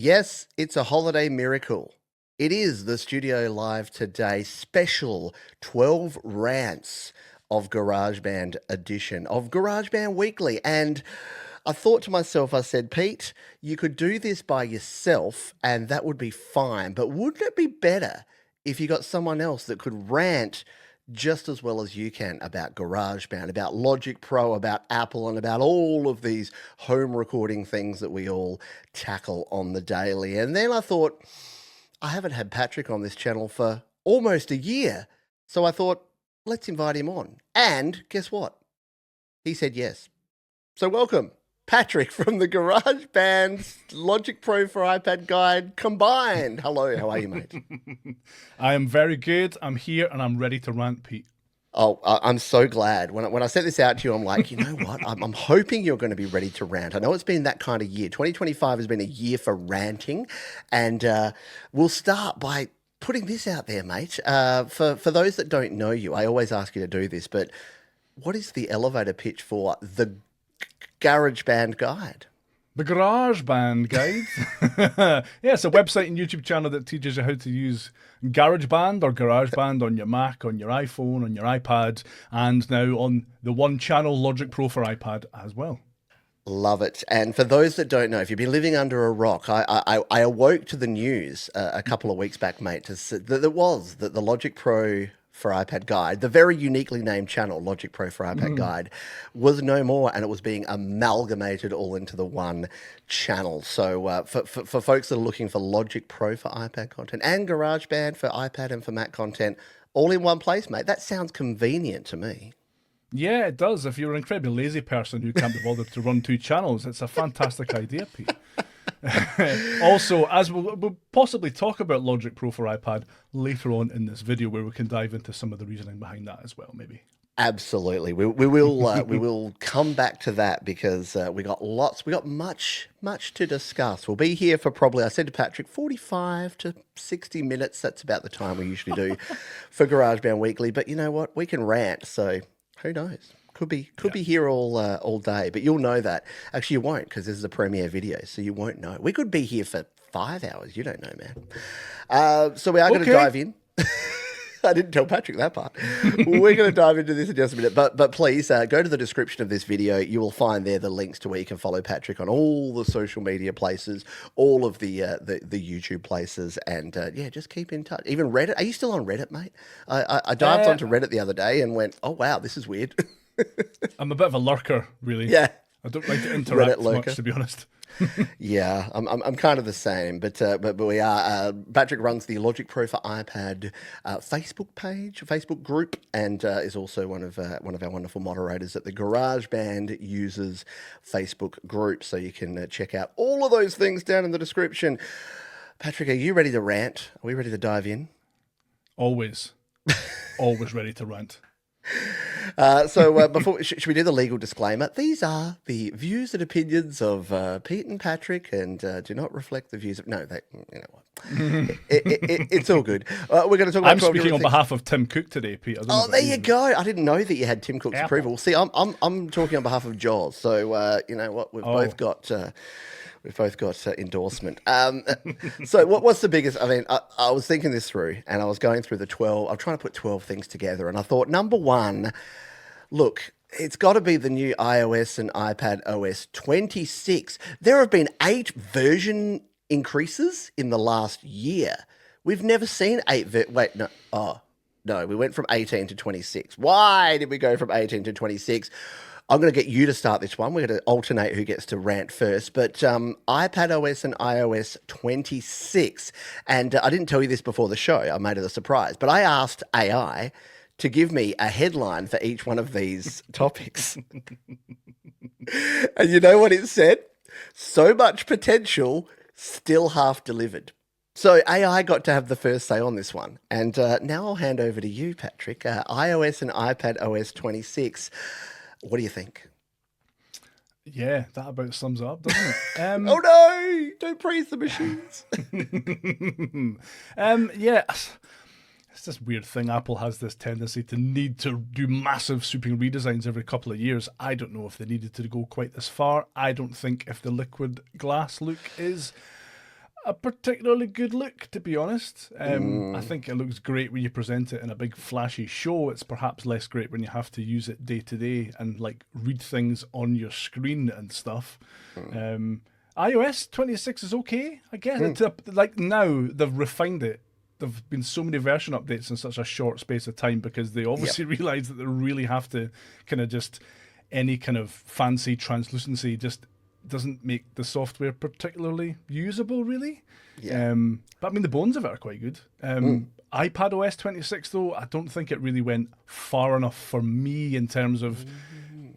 Yes, it's a holiday miracle. It is the Studio Live Today special 12 rants of GarageBand edition of GarageBand Weekly. And I thought to myself, I said, Pete, you could do this by yourself and that would be fine. But wouldn't it be better if you got someone else that could rant just as well as you can about GarageBand, about Logic Pro, about Apple, and about all of these home recording things that we all tackle on the daily? And then I thought, I haven't had Patrick on this channel for almost a year. So I thought, let's invite him on. And guess what? He said yes. So welcome, Patrick from the GarageBand Logic Pro for iPad Guide combined. Hello, how are you, mate? I am very good. I'm here and I'm ready to rant, Pete. Oh, I'm so glad. When I sent this out to you, I'm like, you know what? I'm hoping you're going to be ready to rant. I know it's been that kind of year. 2025 has been a year for ranting. And we'll start by putting this out there, mate. For those that don't know you, I always ask you to do this, but what is the elevator pitch for the GarageBand Guide? The GarageBand Guide. Yeah, it's a website and YouTube channel that teaches you how to use GarageBand or GarageBand on your Mac, on your iPhone, on your iPad, and now on the one channel Logic Pro for iPad as well. Love it. And for those that don't know, if you've been living under a rock, I awoke to the news a couple of weeks back, mate, that the Logic Pro for iPad Guide, the very uniquely named channel, Logic Pro for iPad Guide, was no more, and it was being amalgamated all into the one channel. So for folks that are looking for Logic Pro for iPad content and GarageBand for iPad and for Mac content, all in one place, mate, that sounds convenient to me. Yeah, it does. If you're an incredibly lazy person who can't be bothered to run two channels, it's a fantastic idea, Pete. Also, as we'll possibly talk about Logic Pro for iPad later on in this video, where we can dive into some of the reasoning behind that as well, maybe. Absolutely, we will come back to that because we got much to discuss. We'll be here for probably, I said to Patrick, 45 to 60 minutes. That's about the time we usually do for GarageBand Weekly. But you know what? We can rant, so who knows? Could be here all day, but you'll know that. Actually, you won't, because this is a premiere video, so you won't know. We could be here for 5 hours. You don't know, man. So we are going to dive in. I didn't tell Patrick that part. We're going to dive into this in just a minute, but please go to the description of this video. You will find there the links to where you can follow Patrick on all the social media places, all of the YouTube places, and yeah, just keep in touch. Even Reddit. Are you still on Reddit, mate? I dived onto Reddit the other day and went, oh wow, this is weird. I'm a bit of a lurker, really. Yeah. I don't like to interact much, to be honest. Yeah, I'm kind of the same, but we are. Patrick runs the Logic Pro for iPad Facebook group, and is also one of our wonderful moderators at the GarageBand Users Facebook group. So you can check out all of those things down in the description. Patrick, are you ready to rant? Are we ready to dive in? Always ready to rant. So before, should we do the legal disclaimer? These are the views and opinions of Pete and Patrick, and do not reflect the views of... No, you know what? It's all good. We're going to talk about... I'm speaking on behalf of Tim Cook today, Pete. Oh, there you go. I didn't know that you had Tim Cook's approval. See, I'm talking on behalf of Jaws. So you know what? We've both got... We've both got endorsement. So what's the biggest... I mean, I was thinking this through, and I was going through the 12... I'm trying to put 12 things together, and I thought, number one, look, it's got to be the new iOS and iPad OS 26. There have been 8 version increases in the last year. We've never seen 8... Wait, no. Oh, no, we went from 18 to 26. Why did we go from 18 to 26? I'm going to get you to start this one. We're going to alternate who gets to rant first. But iPad OS and iOS 26. And I didn't tell you this before the show. I made it a surprise. But I asked AI to give me a headline for each one of these topics. And you know what it said? So much potential, still half delivered. So AI got to have the first say on this one. And now I'll hand over to you, Patrick. iOS and iPad OS 26. What do you think? Yeah, that about sums it up, doesn't it? Oh no! Don't praise the machines. Yeah, it's this weird thing. Apple has this tendency to need to do massive sweeping redesigns every couple of years. I don't know if they needed to go quite this far. I don't think if the liquid glass look is a particularly good look, to be honest. I think it looks great when you present it in a big flashy show. It's perhaps less great when you have to use it day to day and like read things on your screen and stuff. iOS 26 is okay. I get it. Like now they've refined it. There've been so many version updates in such a short space of time because they obviously realize that they really have to kind of just any kind of fancy translucency just doesn't make the software particularly usable, really. Yeah. But I mean, the bones of it are quite good. iPad OS 26, though, I don't think it really went far enough for me in terms of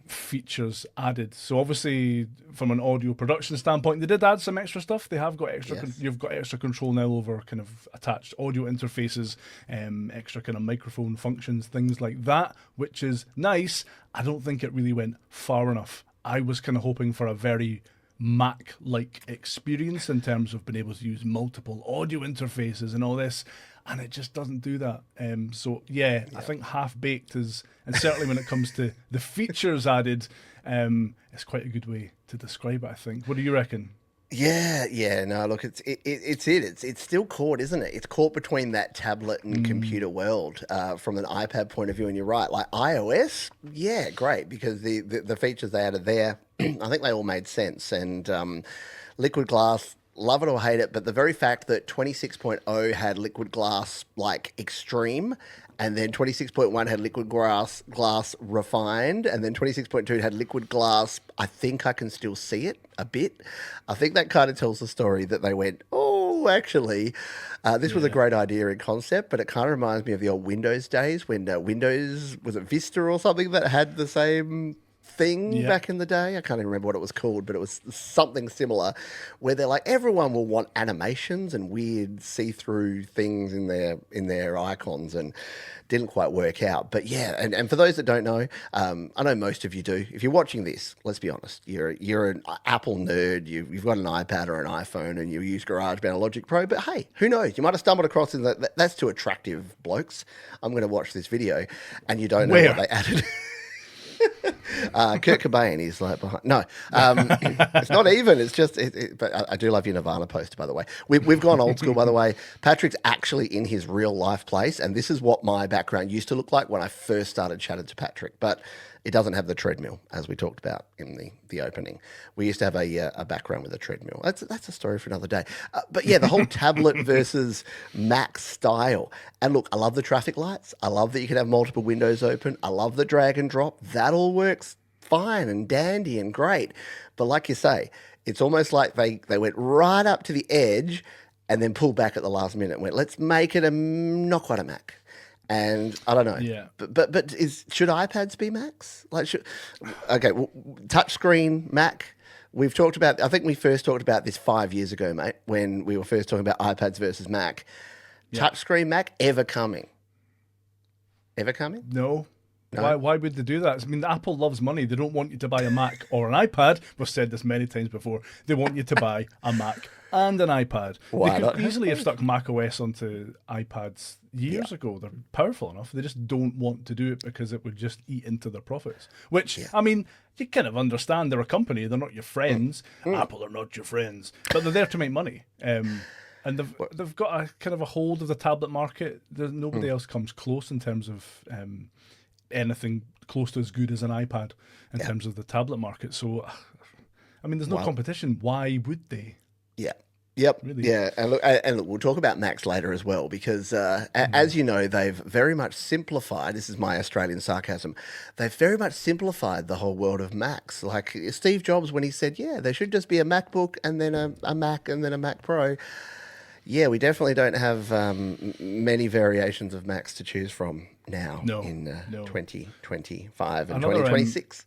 features added. So obviously, from an audio production standpoint, they did add some extra stuff. They have got extra. You've got extra control now over kind of attached audio interfaces, extra kind of microphone functions, things like that, which is nice. I don't think it really went far enough. I was kind of hoping for a very Mac-like experience in terms of being able to use multiple audio interfaces and all this, and it just doesn't do that. So I think half-baked is, and certainly when it comes to the features added, it's quite a good way to describe it, I think. What do you reckon? No, look, it's still caught, isn't it? It's caught between that tablet and computer world from an iPad point of view, and you're right. Like iOS, great, because the features they added there, I think they all made sense. And Liquid Glass, love it or hate it, but the very fact that 26.0 had Liquid Glass like extreme, and then 26.1 had Liquid Glass refined, and then 26.2 had Liquid Glass, I think I can still see it a bit. I think that kind of tells the story that they went, oh, actually, this was a great idea in concept, but it kind of reminds me of the old Windows days when Windows, was it Vista or something, that had the same thing back in the day. I can't even remember what it was called, but it was something similar where they're like, everyone will want animations and weird see-through things in their icons, and didn't quite work out. But and for those that don't know, I know most of you do. If you're watching this, let's be honest, you're an Apple nerd, you've got an iPad or an iPhone and you use GarageBand or Logic Pro, but hey, who knows? You might have stumbled across that's too attractive, blokes. I'm going to watch this video, and you don't know what they added. Kurt Cobain is like behind. No, it's not even. It's just. But I do love your Nirvana poster, by the way. We've gone old school, by the way. Patrick's actually in his real life place, and this is what my background used to look like when I first started chatting to Patrick. But it doesn't have the treadmill, as we talked about in the opening. We used to have a background with a treadmill. That's a story for another day. But the whole tablet versus Mac style. And look, I love the traffic lights. I love that you can have multiple windows open. I love the drag and drop. That all works fine and dandy and great. But like you say, it's almost like they went right up to the edge and then pulled back at the last minute and went, let's make it not quite a Mac. And I don't know. Yeah. But should iPads be Macs? Touchscreen Mac. We've talked about. I think we first talked about this 5 years ago, mate, when we were first talking about iPads versus Mac. Yeah. Touchscreen Mac ever coming? Ever coming? No. Why would they do that? I mean, Apple loves money. They don't want you to buy a Mac or an iPad. We've said this many times before. They want you to buy a Mac and an iPad. They could easily have stuck Mac OS onto iPads years ago. They're powerful enough. They just don't want to do it because it would just eat into their profits. Which, I mean, you kind of understand. They're a company. They're not your friends. Apple are not your friends. But they're there to make money. And they've got a kind of a hold of the tablet market. Nobody else comes close in terms of anything close to as good as an iPad in terms of the tablet market. So, I mean, there's no competition. Why would they? Yeah. Yep. Really? Yeah. And look, we'll talk about Macs later as well, because as you know, they've very much simplified. This is my Australian sarcasm. They've very much simplified the whole world of Macs. Like Steve Jobs, when he said, there should just be a MacBook and then a Mac and then a Mac Pro. Yeah, we definitely don't have many variations of Macs to choose from now in 2025 and 2026.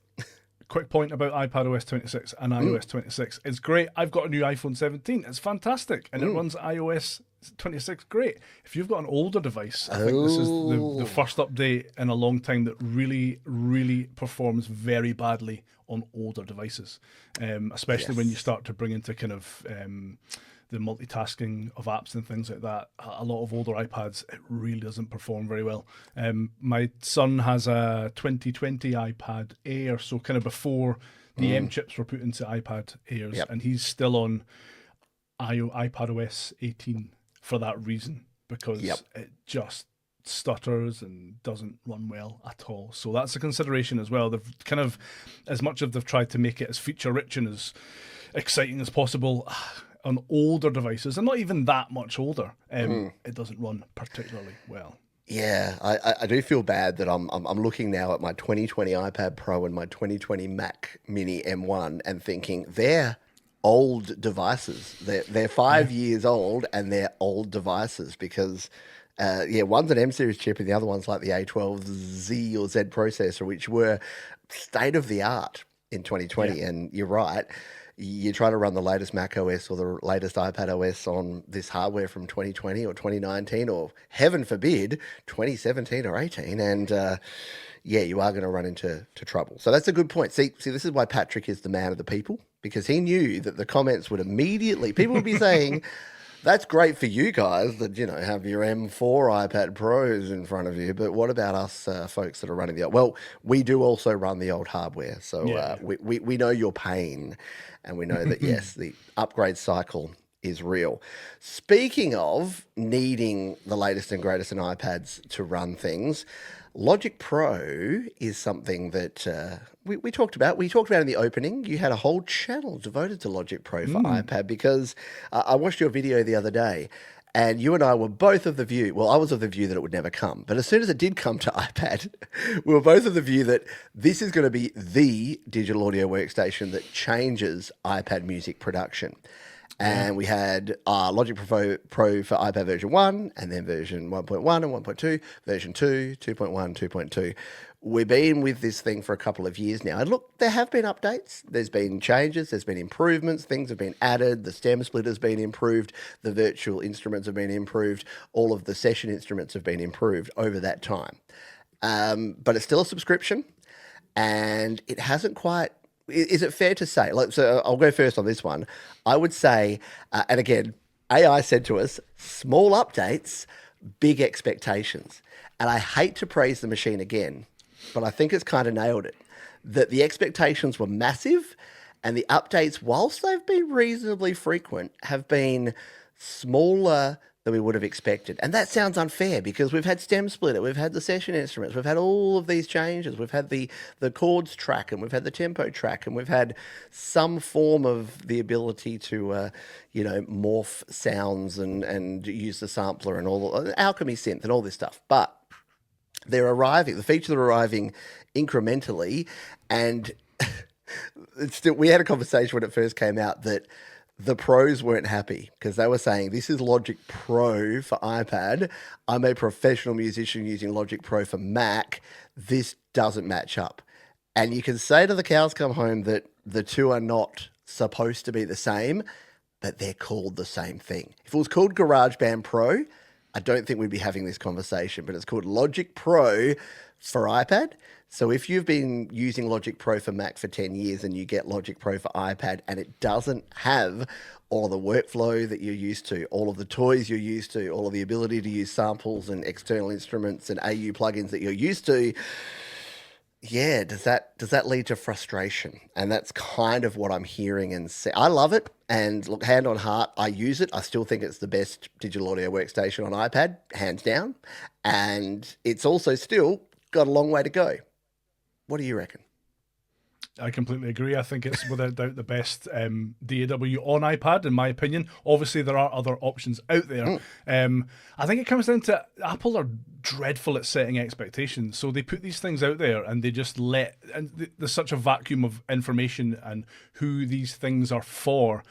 Quick point about iPadOS 26 and iOS 26. It's great. I've got a new iPhone 17. It's fantastic. And it runs iOS 26 great. If you've got an older device, I think this is the first update in a long time that really, really performs very badly on older devices, especially when you start to bring into kind of the multitasking of apps and things like that. A lot of older iPads, it really doesn't perform very well. My son has a 2020 iPad Air, so kind of before the M chips were put into iPad Airs, and he's still on iPadOS 18 for that reason, because it just stutters and doesn't run well at all. So that's a consideration as well. They've kind of, as much as they've tried to make it as feature rich and as exciting as possible on older devices, and not even that much older, it doesn't run particularly well. Yeah, I do feel bad that I'm looking now at my 2020 iPad Pro and my 2020 Mac Mini M1 and thinking they're old devices. They're 5 years old and they're old devices because one's an M series chip and the other one's like the A12Z or Z processor, which were state of the art in 2020. And you're right. You try to run the latest Mac OS or the latest iPad OS on this hardware from 2020 or 2019 or, heaven forbid, 2017 or 18, and you are going to run into trouble. So that's a good point. See, this is why Patrick is the man of the people, because he knew that the comments would immediately, people would be saying, that's great for you guys that, have your M4 iPad Pros in front of you, but what about us folks that are running the old? Well, we do also run the old hardware, so we know your pain, and we know that, yes, the upgrade cycle is real. Speaking of needing the latest and greatest in iPads to run things, Logic Pro is something that we talked about. We talked about in the opening. You had a whole channel devoted to Logic Pro for iPad because I watched your video the other day and you and I were both of the view, well, I was of the view that it would never come. But as soon as it did come to iPad, we were both of the view that this is going to be the digital audio workstation that changes iPad music production. And we had Logic Pro for iPad version 1, and then version 1.1 and 1.2, version 2, 2.1, 2.2. We've been with this thing for a couple of years now. And look, there have been updates. There's been changes. There's been improvements. Things have been added. The stem split has been improved. The virtual instruments have been improved. All of the session instruments have been improved over that time. But it's still a subscription, and it hasn't quite... Is it fair to say, so I'll go first on this one. I would say, and again, AI said to us, small updates, big expectations. And I hate to praise the machine again, but I think it's kind of nailed it. That the expectations were massive and the updates, whilst they've been reasonably frequent, have been smaller than we would have expected. And that sounds unfair because we've had stem splitter, we've had the session instruments, we've had all of these changes, we've had the chords track, and we've had the tempo track, and we've had some form of the ability to morph sounds and use the sampler and all the Alchemy synth and all this stuff. But the features are arriving incrementally, and we had a conversation when it first came out that the pros weren't happy because they were saying, this is Logic Pro for iPad. I'm a professional musician using Logic Pro for Mac. This doesn't match up. And you can say to the cows come home that the two are not supposed to be the same, but they're called the same thing. If it was called GarageBand Pro, I don't think we'd be having this conversation, but it's called Logic Pro for iPad. So if you've been using Logic Pro for Mac for 10 years and you get Logic Pro for iPad and it doesn't have all of the workflow that you're used to, all of the toys you're used to, all of the ability to use samples and external instruments and AU plugins that you're used to, does that lead to frustration? And that's kind of what I'm hearing and I love it. And look, hand on heart, I use it. I still think it's the best digital audio workstation on iPad, hands down. And it's also still got a long way to go. What do you reckon? I completely agree. I think it's without doubt the best DAW on iPad, in my opinion. Obviously, there are other options out there. I think it comes down to Apple are dreadful at setting expectations. So they put these things out there and they just and there's such a vacuum of information and who these things are for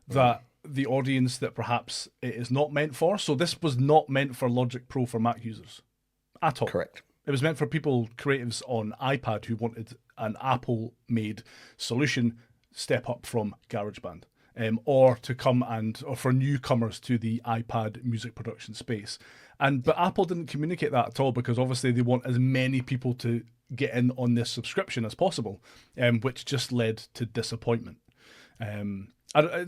that the audience that perhaps it is not meant for. So this was not meant for Logic Pro for Mac users at all. Correct. It was meant for creatives on iPad who wanted an Apple-made solution step up from GarageBand, or for newcomers to the iPad music production space. But Apple didn't communicate that at all because obviously they want as many people to get in on this subscription as possible, which just led to disappointment.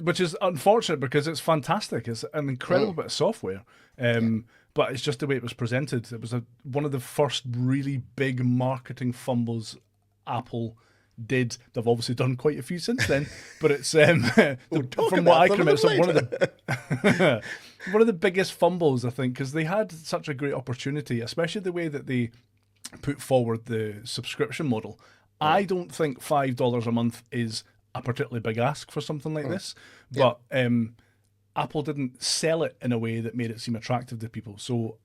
Which is unfortunate because it's fantastic. It's an incredible bit of software. But it's just the way it was presented. It was one of the first really big marketing fumbles Apple did. They've obviously done quite a few since then, but it's from talk what I about can them remember, it's later. one of the one of the biggest fumbles, I think, because they had such a great opportunity, especially the way that they put forward the subscription model. I don't think $5 a month is a particularly big ask for something like this, but Apple didn't sell it in a way that made it seem attractive to people. So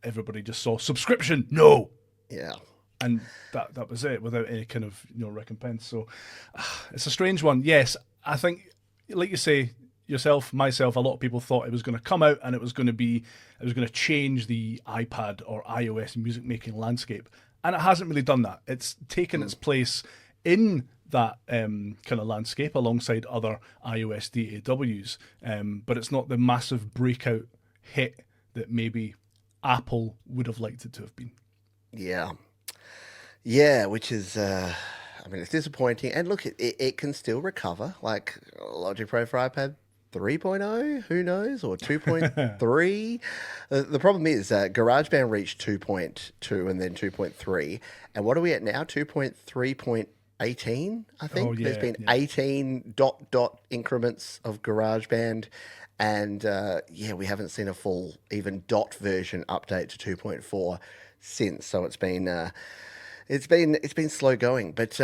everybody just saw subscription, no. Yeah. And that was it, without any kind of recompense. So it's a strange one. Yes, I think, like you say, yourself, myself, a lot of people thought it was going to come out and it was going to change the iPad or iOS music making landscape, and it hasn't really done that. It's taken its place in that kind of landscape alongside other iOS DAWs, but it's not the massive breakout hit that maybe Apple would have liked it to have been. Yeah, which is, it's disappointing. And look, it can still recover. Like Logic Pro for iPad 3.0, who knows, or 2.3. The problem is GarageBand reached 2.2 and then 2.3. And what are we at now? 2.3.18, I think. Oh, yeah, There's been 18 dot increments of GarageBand. And we haven't seen a full even dot version update to 2.4 since. So it's been slow going, but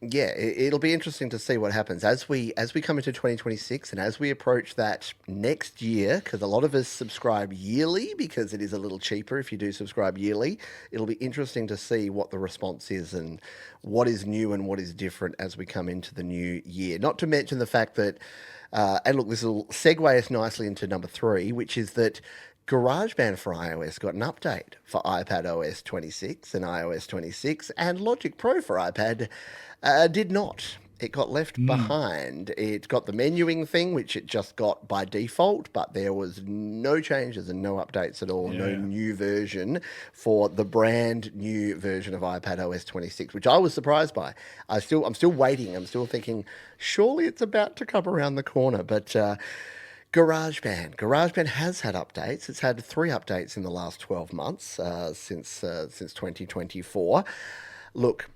it'll be interesting to see what happens as we come into 2026 and as we approach that next year, because a lot of us subscribe yearly because it is a little cheaper if you do subscribe yearly. It'll be interesting to see what the response is and what is new and what is different as we come into the new year. Not to mention the fact that, and look, this will segue us nicely into number 3, which is that GarageBand for iOS got an update for iPad OS 26 and iOS 26, and Logic Pro for iPad did not. It got left behind. It got the menuing thing, which it just got by default, but there was no changes and no updates at all, no new version for the brand new version of iPad OS 26, which I was surprised by. I'm still waiting. I'm still thinking, surely it's about to come around the corner, but GarageBand has had updates. It's had 3 updates in the last 12 months since 2024. Look,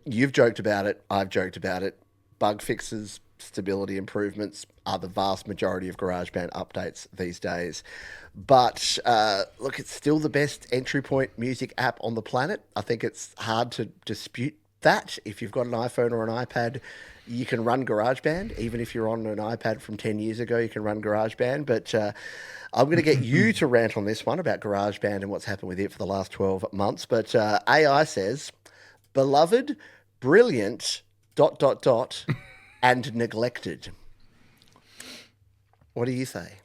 you've joked about it. I've joked about it. Bug fixes, stability improvements are the vast majority of GarageBand updates these days. But look, it's still the best entry point music app on the planet. I think it's hard to dispute that. If you've got an iPhone or an iPad, you can run GarageBand. Even if you're on an iPad from 10 years ago, you can run GarageBand. But I'm going to get you to rant on this one about GarageBand and what's happened with it for the last 12 months. But AI says, beloved, brilliant, ... and neglected. What do you say?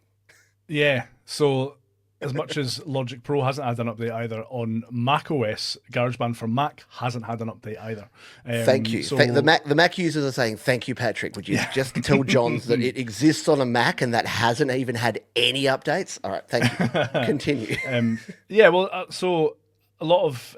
Yeah, so as much as Logic Pro hasn't had an update either, on macOS, GarageBand for Mac hasn't had an update either. Thank you. So... The Mac users are saying, thank you, Patrick. Would you just tell Johns that it exists on a Mac and that hasn't even had any updates? All right, thank you. Continue. So a lot of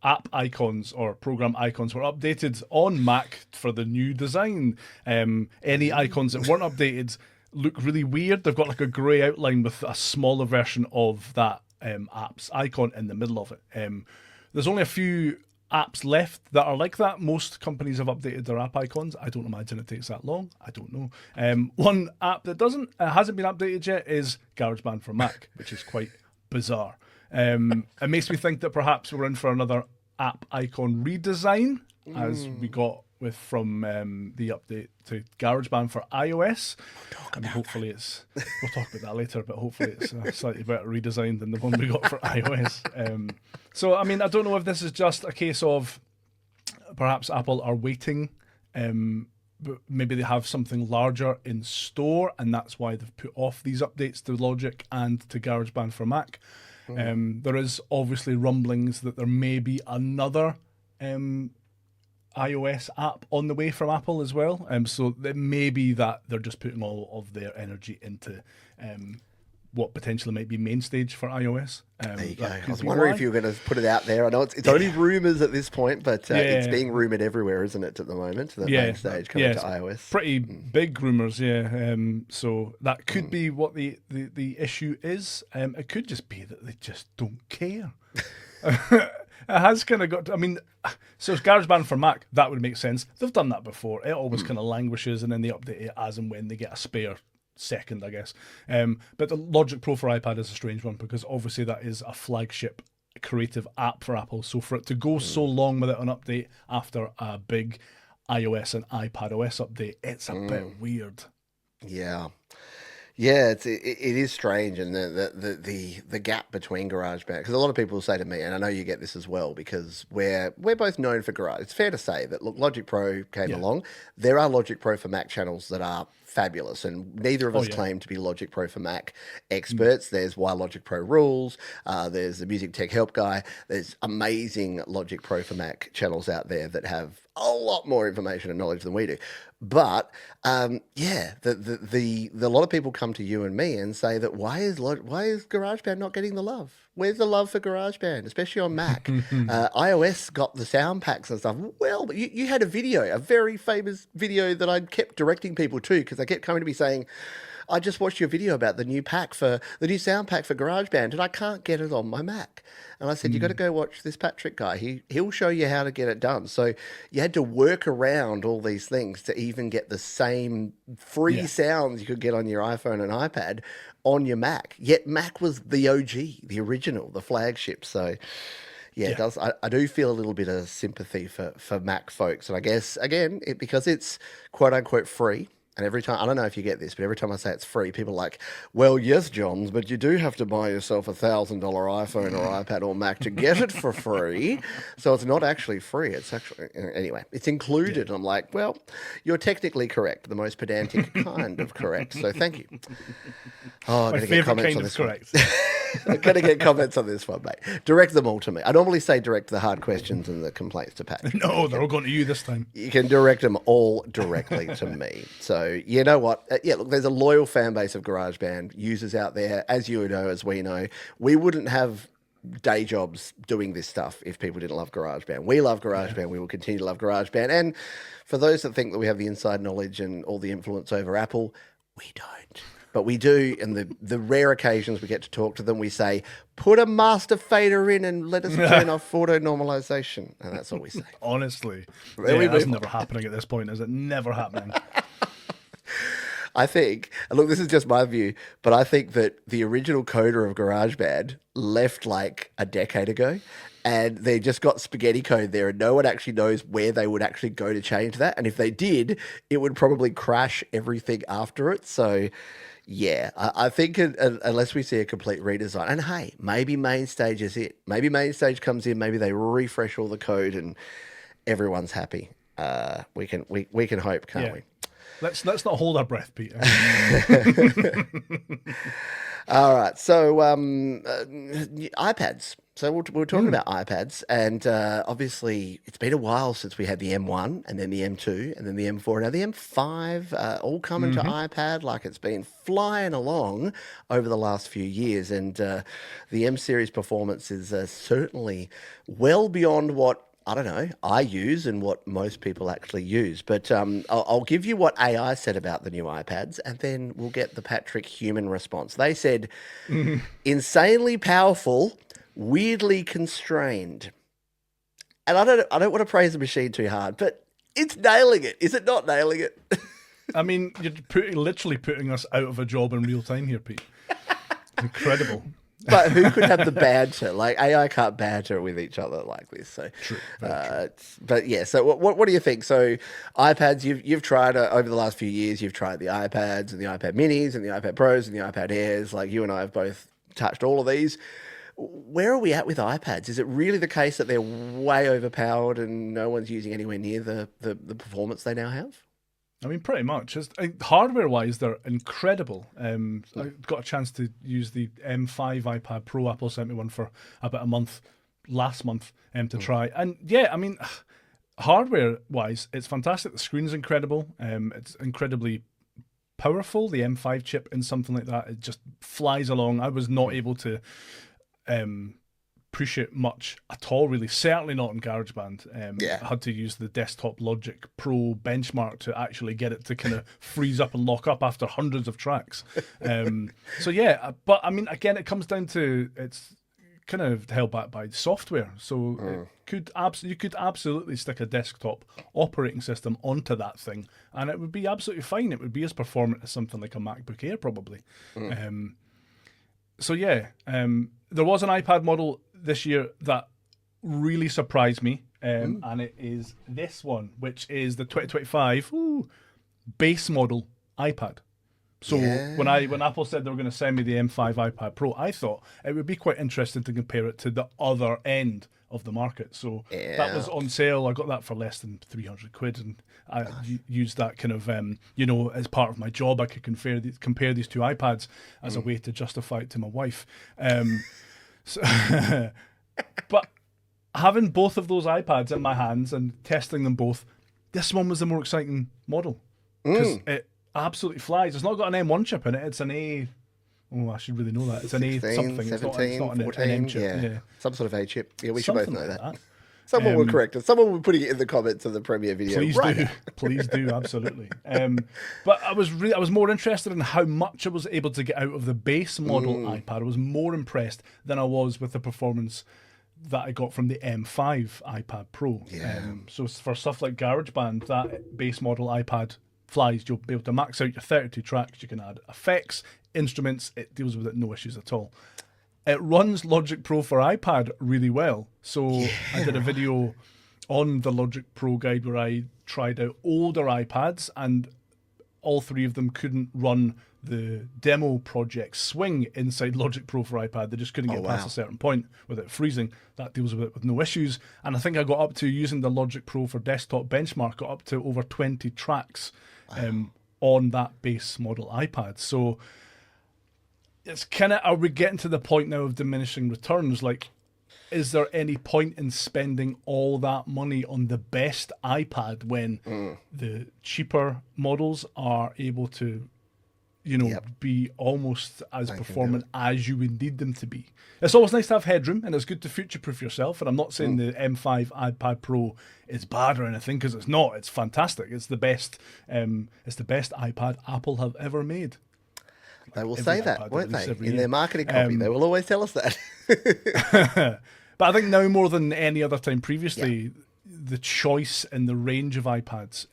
app icons or program icons were updated on Mac for the new design. Any icons that weren't updated look really weird. They've got like a grey outline with a smaller version of that app's icon in the middle of it. There's only a few apps left that are like that. Most companies have updated their app icons. I don't imagine it takes that long. I don't know. One app that hasn't been updated yet is GarageBand for Mac, which is quite bizarre. It makes me think that perhaps we're in for another app icon redesign, as we got from the update to GarageBand for iOS. Hopefully we'll talk about that later, but hopefully it's a slightly better redesign than the one we got for iOS. So, I don't know if this is just a case of perhaps Apple are waiting, but maybe they have something larger in store, and that's why they've put off these updates to Logic and to GarageBand for Mac. There is obviously rumblings that there may be another iOS app on the way from Apple as well. So it may be that they're just putting all of their energy into what potentially might be main stage for iOS. There you go. I was wondering if you were going to put it out there. I know it's only rumours at this point, but it's being rumoured everywhere, isn't it, at the moment? The main stage coming to iOS. Pretty big rumours, so that could be what the issue is. It could just be that they just don't care. It has kind of got. I mean, so it's GarageBand for Mac. That would make sense. They've done that before. It always kind of languishes, and then they update it as and when they get a spare second, I guess. But the Logic Pro for iPad is a strange one because obviously that is a flagship creative app for Apple. So for it to go so long without an update after a big iOS and iPadOS update, it's a bit weird. Yeah. Yeah, it is strange, and the gap between GarageBand, because a lot of people say to me, and I know you get this as well, because we're both known for Garage. It's fair to say that look, Logic Pro came along. There are Logic Pro for Mac channels that are fabulous, and neither of us claim to be Logic Pro for Mac experts. There's Why Logic Pro Rules. There's the Music Tech Help Guy. There's amazing Logic Pro for Mac channels out there that have a lot more information and knowledge than we do. But yeah, the lot of people come to you and me and say that why is GarageBand not getting the love? Where's the love for GarageBand, especially on Mac? iOS got the sound packs and stuff. Well, but you had a video, a very famous video that I kept directing people to because they kept coming to me saying, I just watched your video about the new sound pack for GarageBand, and I can't get it on my Mac. And I said, you got to go watch this Patrick guy. He'll show you how to get it done. So you had to work around all these things to even get the same free sounds you could get on your iPhone and iPad on your Mac. Yet Mac was the OG, the original, the flagship. So yeah, it does. I do feel a little bit of sympathy for Mac folks. And I guess, again, because it's quote unquote free. And every time, I don't know if you get this, but every time I say it's free, people are like, well, yes, Johns, but you do have to buy yourself a $1,000 iPhone or iPad or Mac to get it for free. So it's not actually free. It's actually, anyway, it's included. And I'm like, well, you're technically correct. The most pedantic kind of correct. So thank you. Oh, I'm going to get comments on this correct. I'm going to get comments on this one, mate. Direct them all to me. I normally say direct the hard questions and the complaints to Pat. No, they're all going to you this time. You can direct them all directly to me. So, you know what? Yeah, look, there's a loyal fan base of GarageBand users out there. As you know, as we know, we wouldn't have day jobs doing this stuff if people didn't love GarageBand. We love GarageBand. Yeah. We will continue to love GarageBand. And for those that think that we have the inside knowledge and all the influence over Apple, we don't. But we do, and the rare occasions we get to talk to them, we say, put a master fader in and let us turn off auto normalization. And that's all we say. Honestly. That's never happening at this point, is it? Never happening. I think, and look, this is just my view, but I think that the original coder of GarageBand left like a decade ago, and they just got spaghetti code there, and no one actually knows where they would actually go to change that. And if they did, it would probably crash everything after it. So yeah, I think unless we see a complete redesign, and hey, maybe Mainstage is it. Maybe Mainstage comes in, maybe they refresh all the code and everyone's happy. We can hope, can't we? Let's not hold our breath, Peter. All right, so iPads. So we're talking about iPads, and obviously it's been a while since we had the M1, and then the M2, and then the M4, now the M5, all coming to iPad. Like, it's been flying along over the last few years, and the M series performance is certainly well beyond what, I don't know, I use and what most people actually use. But I'll give you what AI said about the new iPads, and then we'll get the Patrick human response. They said, insanely powerful, weirdly constrained. And I don't want to praise the machine too hard, but it's nailing it. Is it not nailing it? I mean, you're literally putting us out of a job in real time here, Pete. Incredible. But who could have the banter? Like, AI can't banter with each other like this. So, true. But yeah. So, what do you think? So, iPads. You've tried over the last few years. You've tried the iPads and the iPad Minis and the iPad Pros and the iPad Airs. Like, you and I have both touched all of these. Where are we at with iPads? Is it really the case that they're way overpowered and no one's using anywhere near the performance they now have? I mean, pretty much. Hardware-wise, they're incredible. I got a chance to use the M5 iPad Pro. Apple sent me one for about a month last month to try. And yeah, I mean, hardware-wise, it's fantastic. The screen's incredible. It's incredibly powerful. The M5 chip in something like that, it just flies along. I was not able to push it much at all, really. Certainly not in GarageBand. I had to use the desktop Logic Pro benchmark to actually get it to kind of freeze up and lock up after hundreds of tracks. So yeah, but I mean, again, it comes down to it's kind of held back by software. So you could absolutely stick a desktop operating system onto that thing, and it would be absolutely fine. It would be as performant as something like a MacBook Air, probably. So yeah, there was an iPad model this year that really surprised me, and it is this one, which is the 2025 base model iPad. So when Apple said they were going to send me the M5 iPad Pro, I thought it would be quite interesting to compare it to the other end of the market. So that was on sale. I got that for less than 300 quid, and I used that kind of, as part of my job. I could compare these two iPads as a way to justify it to my wife. But having both of those iPads in my hands and testing them both, this one was the more exciting model because it absolutely flies. It's not got an M1 chip in it. It's an A. Oh, I should really know that. It's 16, an A something. 17, it's not 14, an M chip. Yeah. Some sort of A chip. Yeah, we Something should both know like that. Someone will correct us. Someone will be putting it in the comments of the premiere video. Please do, absolutely. But I was more interested in how much I was able to get out of the base model iPad. I was more impressed than I was with the performance that I got from the M5 iPad Pro. So for stuff like GarageBand, that base model iPad flies. You'll be able to max out your 32 tracks. You can add effects, instruments. It deals with it, no issues at all. It runs Logic Pro for iPad really well. So I did a video on the Logic Pro guide where I tried out older iPads, and all three of them couldn't run the demo project Swing inside Logic Pro for iPad. They just couldn't get past a certain point with it freezing. That deals with it with no issues. And I think I got up to, using the Logic Pro for desktop benchmark, got up to over 20 tracks on that base model iPad. So it's kind of, are we getting to the point now of diminishing returns? Like, is there any point in spending all that money on the best iPad when the cheaper models are able to, be almost as performant as you would need them to be? It's always nice to have headroom, and it's good to future-proof yourself. And I'm not saying the M5 iPad Pro is bad or anything, because it's not. It's fantastic. It's the best. It's the best iPad Apple have ever made. They will say that, won't they? In their marketing copy, they will always tell us that. But I think now more than any other time previously, the choice and the range of iPads,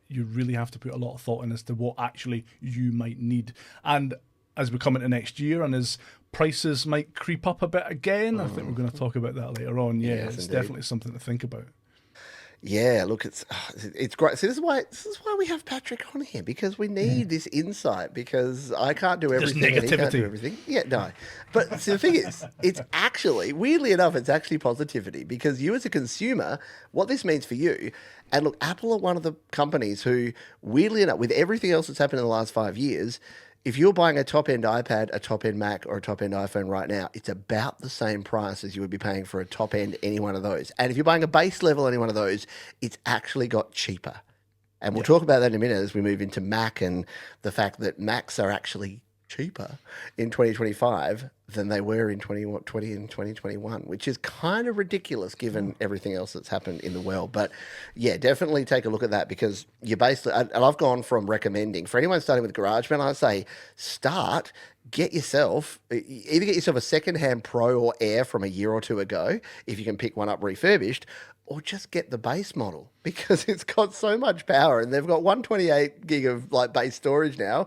you really have to put a lot of thought in as to what actually you might need. And as we come into next year, and as prices might creep up a bit again, I think we're going to talk about that later on. Yes, it's definitely something to think about. Yeah, look, it's great. So this is why we have Patrick on here, because we need this insight, because I can't do everything. There's negativity. And he can't do everything. Yeah, no. But see, the thing is, it's actually, weirdly enough, it's actually positivity, because you as a consumer, what this means for you, and look, Apple are one of the companies who, weirdly enough, with everything else that's happened in the last 5 years, if you're buying a top-end iPad, a top-end Mac, or a top-end iPhone right now, it's about the same price as you would be paying for a top-end any one of those. And if you're buying a base level any one of those, it's actually got cheaper. And we'll talk about that in a minute as we move into Mac and the fact that Macs are actually cheaper in 2025 than they were in 2020 and 2021, which is kind of ridiculous given everything else that's happened in the world. But yeah, definitely take a look at that, because you're basically, and I've gone from recommending for anyone starting with GarageBand, I say get yourself a secondhand Pro or Air from a year or two ago, if you can pick one up refurbished, or just get the base model, because it's got so much power, and they've got 128 gig of base storage now.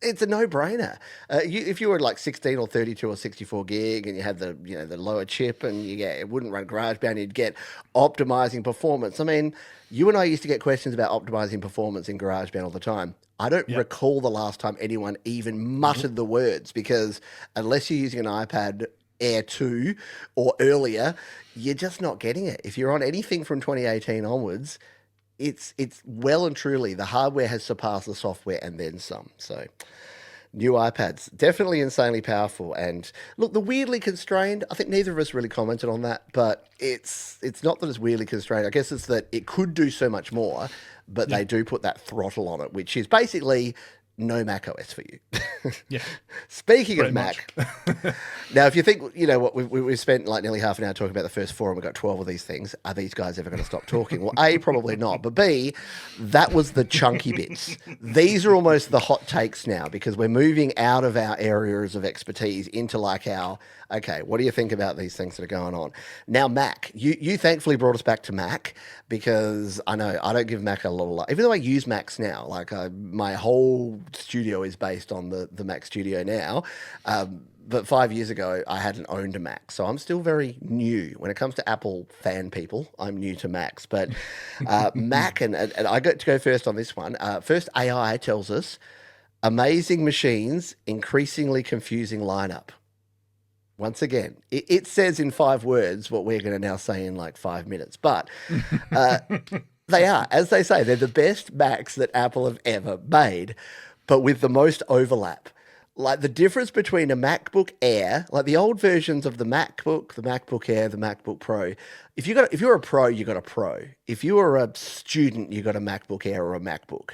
It's a no-brainer. If you were like 16 or 32 or 64 gig, and you had the lower chip, and it wouldn't run GarageBand, you'd get optimizing performance. I mean, you and I used to get questions about optimizing performance in GarageBand all the time. I don't recall the last time anyone even muttered the words, because unless you're using an iPad Air 2 or earlier, you're just not getting it. If you're on anything from 2018 onwards, it's well and truly, the hardware has surpassed the software and then some. So new iPads, definitely insanely powerful. And look, the weirdly constrained, I think neither of us really commented on that, but it's not that it's weirdly constrained. I guess it's that it could do so much more, but they do put that throttle on it, which is basically no Mac OS for you. Yeah. Speaking of Pretty Mac, now if you think, you know what, we've spent like nearly half an hour talking about the first four and we've got 12 of these things. Are these guys ever going to stop talking? Well, A, probably not. But B, that was the chunky bits. These are almost the hot takes now because we're moving out of our areas of expertise into like our, okay, what do you think about these things that are going on? Now, Mac, you thankfully brought us back to Mac because I know I don't give Mac a lot of love. Even though I use Macs now, like my whole studio is based on the Mac Studio now. But 5 years ago, I hadn't owned a Mac. So I'm still very new. When it comes to Apple fan people, I'm new to Macs. But Mac, and I got to go first on this one. First, AI tells us, amazing machines, increasingly confusing lineup. Once again, it says in 5 words what we're going to now say in like 5 minutes. But they are, as they say, they're the best Macs that Apple have ever made, but with the most overlap. Like the difference between a MacBook Air, like the old versions of the MacBook Air, the MacBook Pro. If you're a pro, you got a Pro. If you were a student, you got a MacBook Air or a MacBook.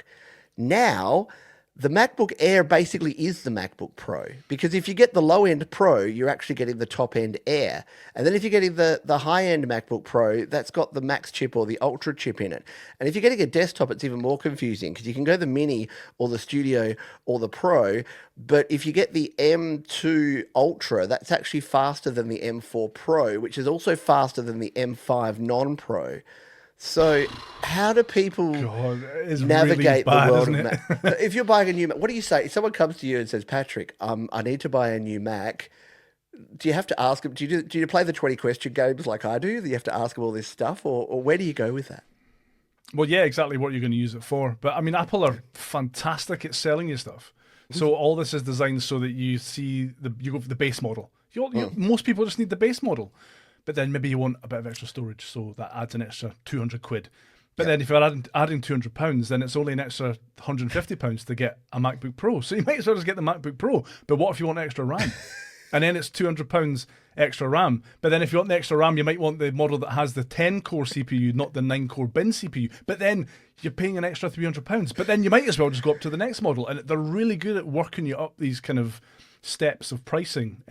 Now, the MacBook Air basically is the MacBook Pro because if you get the low-end Pro, you're actually getting the top-end Air. And then if you're getting the high-end MacBook Pro, that's got the Max chip or the Ultra chip in it. And if you're getting a desktop, it's even more confusing because you can go the Mini or the Studio or the Pro, but if you get the M2 Ultra, that's actually faster than the M4 Pro, which is also faster than the M5 non-Pro. So how do people navigate really bad, the world of Mac? If you're buying a new Mac, what do you say? If someone comes to you and says, Patrick, I need to buy a new Mac, do you have to ask them, do you play the 20 question games like I do? Do you have to ask them all this stuff or where do you go with that? Well, yeah, exactly what you're going to use it for. But I mean, Apple are fantastic at selling you stuff. So all this is designed so that you see you go for the base model. Most people just need the base model. But then maybe you want a bit of extra storage, so that adds an extra 200 quid. But then if you're adding £200, then it's only an extra £150 to get a MacBook Pro. So you might as well just get the MacBook Pro. But what if you want extra RAM? And then it's £200 extra RAM. But then if you want the extra RAM, you might want the model that has the 10-core CPU, not the 9-core bin CPU. But then you're paying an extra £300. But then you might as well just go up to the next model. And they're really good at working you up these kind of steps of pricing,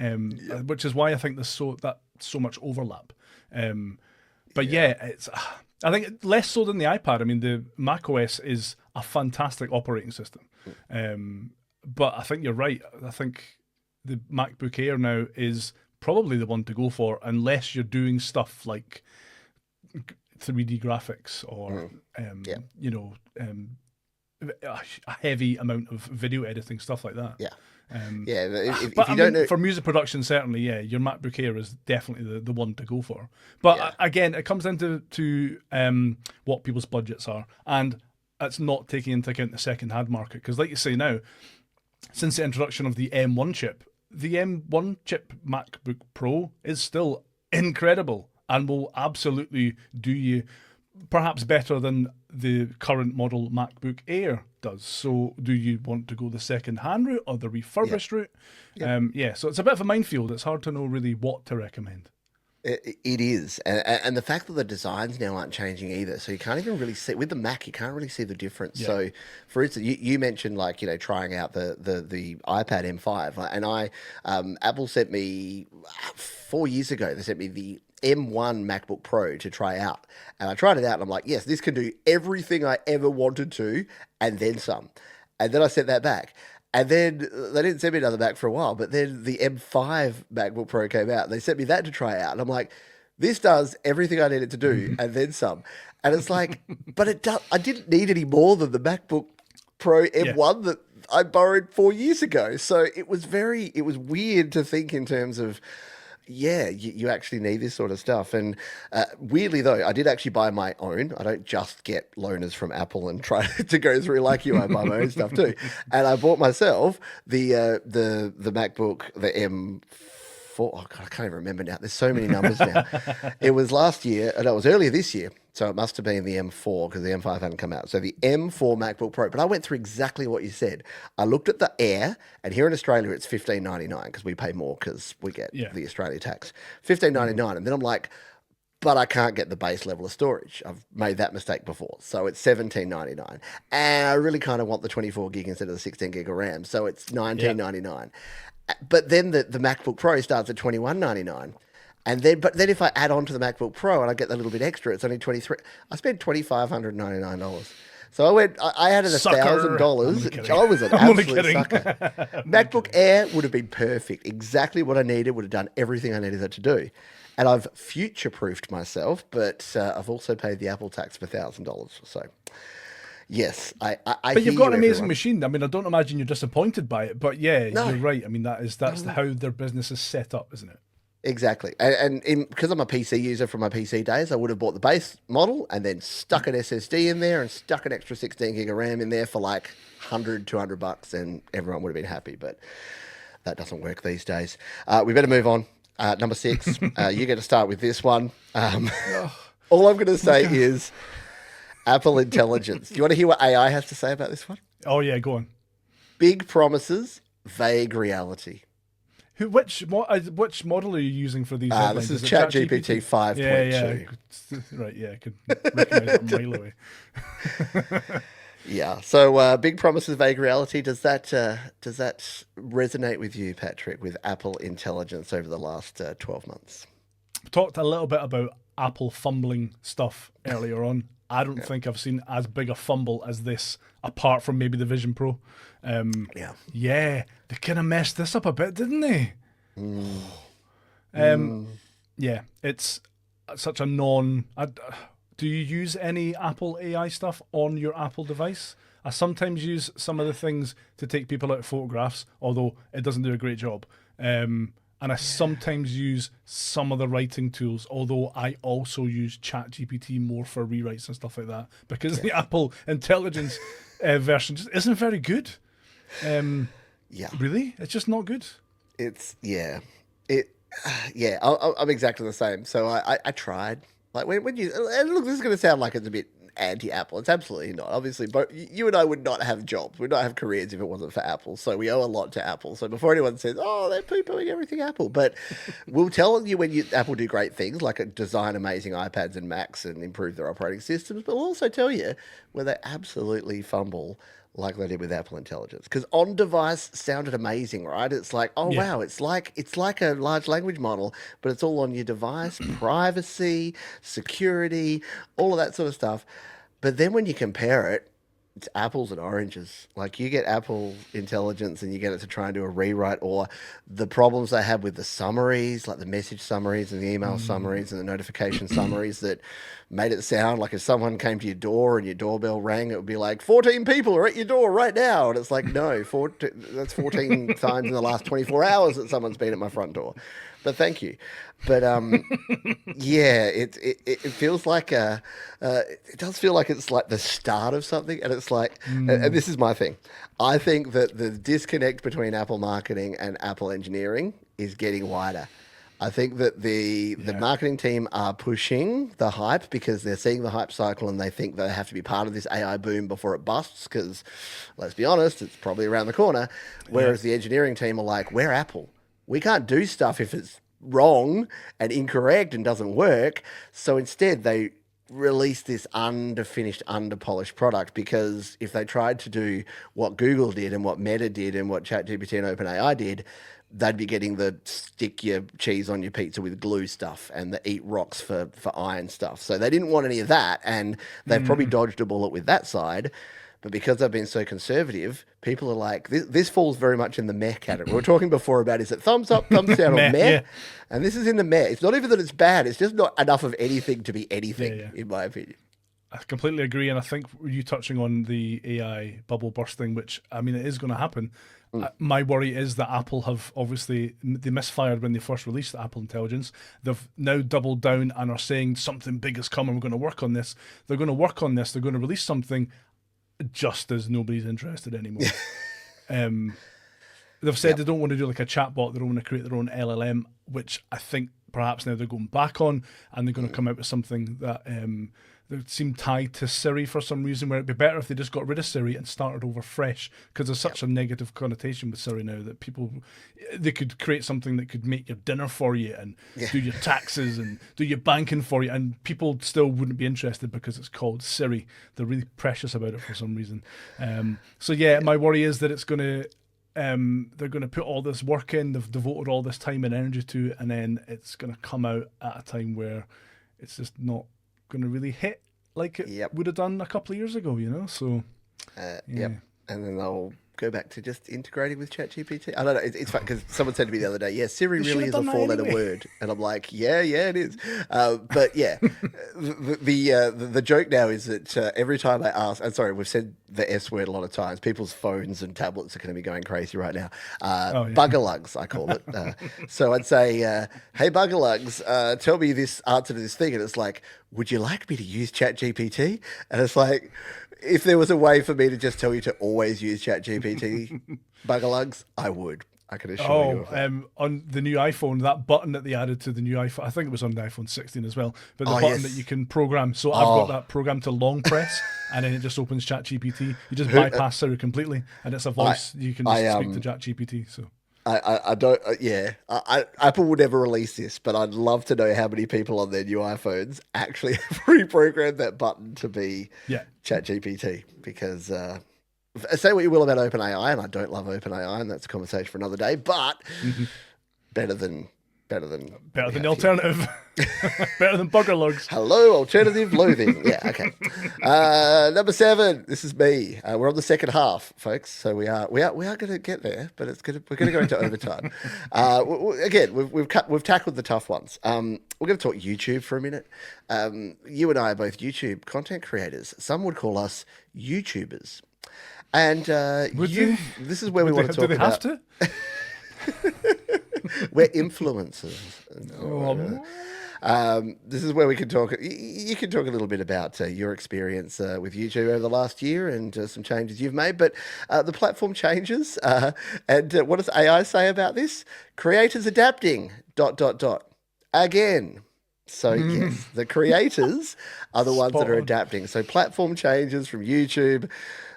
which is why I think there's so much overlap. But it's I think less so than the iPad. I mean, the macOS is a fantastic operating system. But I think you're right. I think the MacBook Air now is probably the one to go for unless you're doing stuff like 3D graphics or a heavy amount of video editing, stuff like that. Yeah. If you don't know, for music production, certainly, your MacBook Air is definitely the one to go for. But again, it comes into what people's budgets are, and it's not taking into account the second-hand market. Because, like you say now, since the introduction of the M1 chip, the M1 chip MacBook Pro is still incredible and will absolutely do you perhaps better than the current model MacBook Air does. So do you want to go the second-hand route or the refurbished route? So it's a bit of a minefield. It's hard to know really what to recommend. It is. And the fact that the designs now aren't changing either. So you can't even really see, with the Mac, you can't really see the difference. Yeah. So, for instance, you mentioned trying out the iPad M5. And Apple sent me 4 years ago, they sent me the M1 MacBook Pro to try out. And I tried it out and I'm like, yes, this can do everything I ever wanted to and then some. And then I sent that back. And then they didn't send me another Mac for a while, but then the M5 MacBook Pro came out. They sent me that to try out. And I'm like, this does everything I needed to do and then some. And it's like, but it does, I didn't need any more than the MacBook Pro M1 that I borrowed 4 years ago. So it was weird to think in terms of, you actually need this sort of stuff. And weirdly, though, I did actually buy my own. I don't just get loaners from Apple and try to go through like you. I buy my own stuff too. And I bought myself the MacBook, the M4. Oh, God, I can't even remember now. There's so many numbers now. It was last year. No, it was earlier this year. So it must have been the M4 because the M5 hadn't come out. So the M4 MacBook Pro. But I went through exactly what you said. I looked at the Air, and here in Australia it's $15.99 because we pay more because we get the Australia tax. $15.99, and then I'm like, but I can't get the base level of storage. I've made that mistake before. So it's $17.99. And I really kind of want the 24 gig instead of the 16 gig of RAM. So it's $19.99. But then the MacBook Pro starts at $21.99. And then, but then if I add on to the MacBook Pro and I get a little bit extra, it's only $23. I spent $2,599. So I added $1,000. I was an absolute sucker. MacBook Air would have been perfect. Exactly what I needed, would have done everything I needed it to do. And I've future-proofed myself, but I've also paid the Apple tax of $1,000. So, yes, I But you've got an amazing machine. I mean, I don't imagine you're disappointed by it. But yeah, you're right. I mean, that's how their business is set up, isn't it? Exactly. And because I'm a PC user from my PC days, I would have bought the base model and then stuck an SSD in there and stuck an extra 16 gig of RAM in there for like $100, $200, and everyone would have been happy. But that doesn't work these days. We better move on. Number 6, you get to start with this one. All I'm going to say is Apple Intelligence. Do you want to hear what AI has to say about this one? Oh, yeah, go on. Big promises, vague reality. Which model are you using for these headlines? This is ChatGPT 5.2. Yeah. Right, yeah, I could recognize it a mile away. Yeah. So, big promises, vague reality. Does that resonate with you, Patrick, with Apple Intelligence over the last 12 months? We talked a little bit about Apple fumbling stuff earlier on. I don't think I've seen as big a fumble as this, apart from maybe the Vision Pro. Yeah, they kind of messed this up a bit, didn't they? Yeah, it's such a do you use any Apple AI stuff on your Apple device? I sometimes use some of the things to take people out of photographs, although it doesn't do a great job. And I sometimes use some of the writing tools, although I also use ChatGPT more for rewrites and stuff like that, because the Apple Intelligence version just isn't very good. Really? It's just not good. I'm exactly the same. So I tried. Like when you and look, this is going to sound like it's a bit anti-Apple. It's absolutely not. Obviously, but you and I would not have jobs. We'd not have careers if it wasn't for Apple. So we owe a lot to Apple. So before anyone says, "Oh, they're poo-pooing everything Apple," but we'll tell you when Apple do great things like design amazing iPads and Macs and improve their operating systems. But we'll also tell you where they absolutely fumble, like they did with Apple Intelligence. Because on device sounded amazing, right? It's like, wow, it's like a large language model, but it's all on your device, privacy, security, all of that sort of stuff. But then when you compare it, it's apples and oranges. Like you get Apple Intelligence and you get it to try and do a rewrite, or the problems they have with the summaries, like the message summaries and the email summaries and the notification summaries that made it sound like if someone came to your door and your doorbell rang, it would be like 14 people are at your door right now. And it's like, no, that's 14 times in the last 24 hours that someone's been at my front door. But thank you. But it feels like it does feel like it's like the start of something, and it's like, and this is my thing. I think that the disconnect between Apple marketing and Apple engineering is getting wider. I think that the marketing team are pushing the hype because they're seeing the hype cycle and they think they have to be part of this AI boom before it busts because, let's be honest, it's probably around the corner. Whereas the engineering team are like, we're Apple. We can't do stuff if it's wrong and incorrect and doesn't work. So instead, they release this underfinished, underpolished product because if they tried to do what Google did and what Meta did and what ChatGPT and OpenAI did, they'd be getting the stick your cheese on your pizza with glue stuff and the eat rocks for iron stuff. So they didn't want any of that, and they've probably dodged a bullet with that side. But because they've been so conservative, people are like, this falls very much in the meh category. We were talking before about, is it thumbs up, thumbs down, or meh? Yeah. And this is in the meh. It's not even that it's bad. It's just not enough of anything to be anything, in my opinion. I completely agree. And I think you touching on the AI bubble bursting, which, I mean, it is going to happen. My worry is that Apple have obviously, they misfired when they first released the Apple Intelligence. They've now doubled down and are saying something big has come and we're going to work on this. They're going to work on this. They're going to release something just as nobody's interested anymore. They've said they don't want to do like a chatbot. They don't want to create their own LLM, which I think perhaps now they're going back on, and they're going to come out with something that that seem tied to Siri for some reason, where it'd be better if they just got rid of Siri and started over fresh, because there's such a negative connotation with Siri now that they could create something that could make your dinner for you and do your taxes and do your banking for you, and people still wouldn't be interested because it's called Siri. They're really precious about it for some reason. So my worry is that it's going to they're going to put all this work in, they've devoted all this time and energy to, and then it's going to come out at a time where it's just not going to really hit like it would have done a couple of years ago, so and then they'll go back to just integrating with ChatGPT. I don't know, it's fun because someone said to me the other day, Siri really is a 4-letter word, and I'm like, yeah it is, but the joke now is that every time I ask, I'm sorry, we've said the S word a lot of times, people's phones and tablets are going to be going crazy right now. Buggerlugs, I call it. So I'd say, hey Buggerlugs, tell me this answer to this thing, and it's like, would you like me to use ChatGPT? And it's like, if there was a way for me to just tell you to always use ChatGPT, Buggerlugs, I would. I can assure you of that. On the new iPhone, that button that they added to the new iPhone, I think it was on the iPhone 16 as well, but the button that you can program. So I've got that programmed to long press, and then it just opens ChatGPT. You just bypass Siri completely, and it's a voice. You can just speak to ChatGPT. So. I don't, Apple will never release this, but I'd love to know how many people on their new iPhones actually have reprogrammed that button to be ChatGPT, because say what you will about OpenAI, and I don't love OpenAI, and that's a conversation for another day, but better than the alternative. Better than Buggerlugs. Hello, alternative loathing. Okay. Number 7. This is me. We're on the second half, folks. So we are going to get there, but we're going to go into overtime. Again, we've tackled the tough ones. We're going to talk YouTube for a minute. You and I are both YouTube content creators. Some would call us YouTubers, and this is where we want to talk about. Do they have to? We're influencers. This is where we can talk. You can talk a little bit about your experience with YouTube over the last year and some changes you've made. But the platform changes. And what does AI say about this? Creators adapting, ... Again. So yes, the creators are the ones that are adapting. So platform changes from YouTube.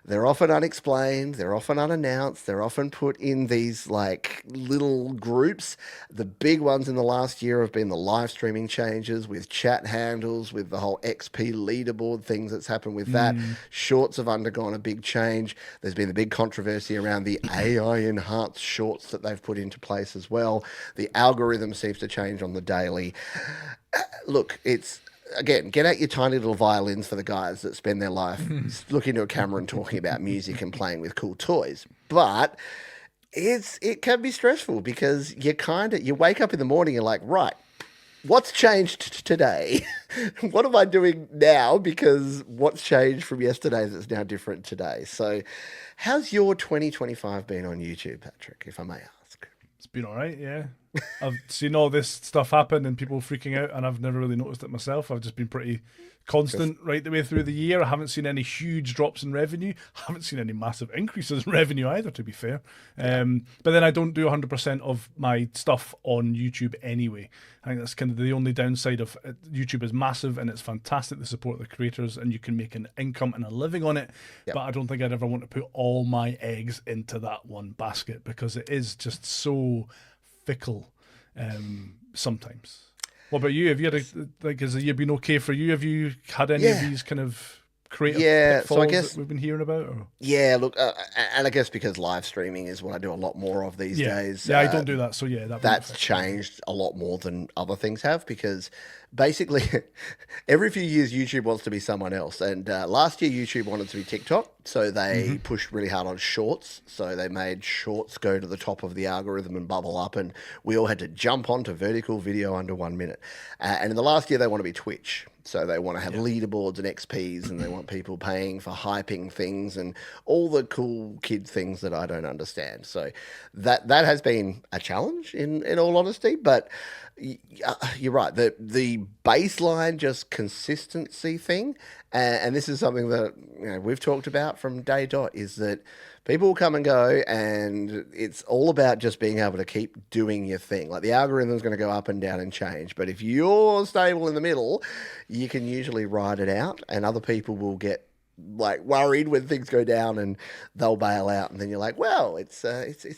They're often unexplained. They're often unannounced. They're often put in these like little groups. The big ones in the last year have been the live streaming changes with chat handles, with the whole XP leaderboard things that's happened with that. Shorts have undergone a big change. There's been the big controversy around the AI enhanced shorts that they've put into place as well. The algorithm seems to change on the daily. Look, again, get out your tiny little violins for the guys that spend their life looking into a camera and talking about music and playing with cool toys. But it can be stressful because you wake up in the morning and you're like, right, what's changed today? What am I doing now? Because what's changed from yesterday that's now different today? So how's your 2025 been on YouTube, Patrick, if I may ask? It's been all right, yeah. I've seen all this stuff happen and people freaking out, and I've never really noticed it myself. I've just been pretty constant right the way through the year. I haven't seen any huge drops in revenue. I haven't seen any massive increases in revenue either, to be fair. But then I don't do 100% of my stuff on YouTube anyway. I think that's kind of the only downside of it. YouTube is massive and it's fantastic to support the creators and you can make an income and a living on it. But I don't think I'd ever want to put all my eggs into that one basket because it is just so fickle sometimes. What about you? Have you had has the year been okay for you? Have you had any of these kind of creative pitfalls so I guess, that we've been hearing about? Or? Yeah, look, and I guess because live streaming is what I do a lot more of these days. Yeah, I don't do that, so that's changed a lot more than other things have because basically every few years YouTube wants to be someone else. And last year YouTube wanted to be TikTok, so they pushed really hard on shorts. So they made shorts go to the top of the algorithm and bubble up, and we all had to jump onto vertical video under 1 minute. And in the last year they want to be Twitch. So they want to have leaderboards and XPs, and they want people paying for hyping things and all the cool kid things that I don't understand. So that has been a challenge in all honesty, but you're right. The baseline just consistency thing And this is something that we've talked about from day dot, is that people will come and go, and it's all about just being able to keep doing your thing. Like the algorithm's going to go up and down and change, but if you're stable in the middle, you can usually ride it out, and other people will get like worried when things go down and they'll bail out, and then you're like, well, it's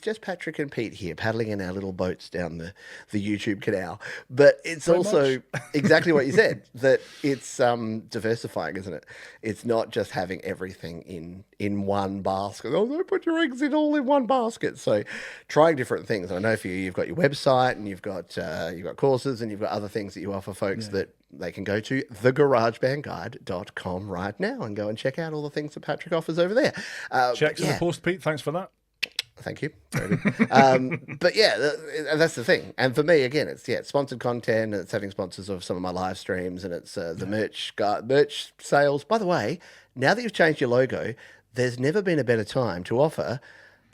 just Patrick and Pete here paddling in our little boats down the YouTube canal. But it's Pretty also much. exactly what you said, that it's diversifying, isn't it? It's not just having everything in one basket. Oh, don't put your eggs in all in one basket. So trying different things. I know for you, you've got your website, and you've got courses, and you've got other things that you offer folks that they can go to thegaragebandguide.com right now and go and check out all the things that Patrick offers over there. Checks in the post, Pete. Thanks for that. Thank you. Very good. But yeah, that's the thing. And for me, again, it's sponsored content, and it's having sponsors of some of my live streams, and it's the merch sales. By the way, now that you've changed your logo, there's never been a better time to offer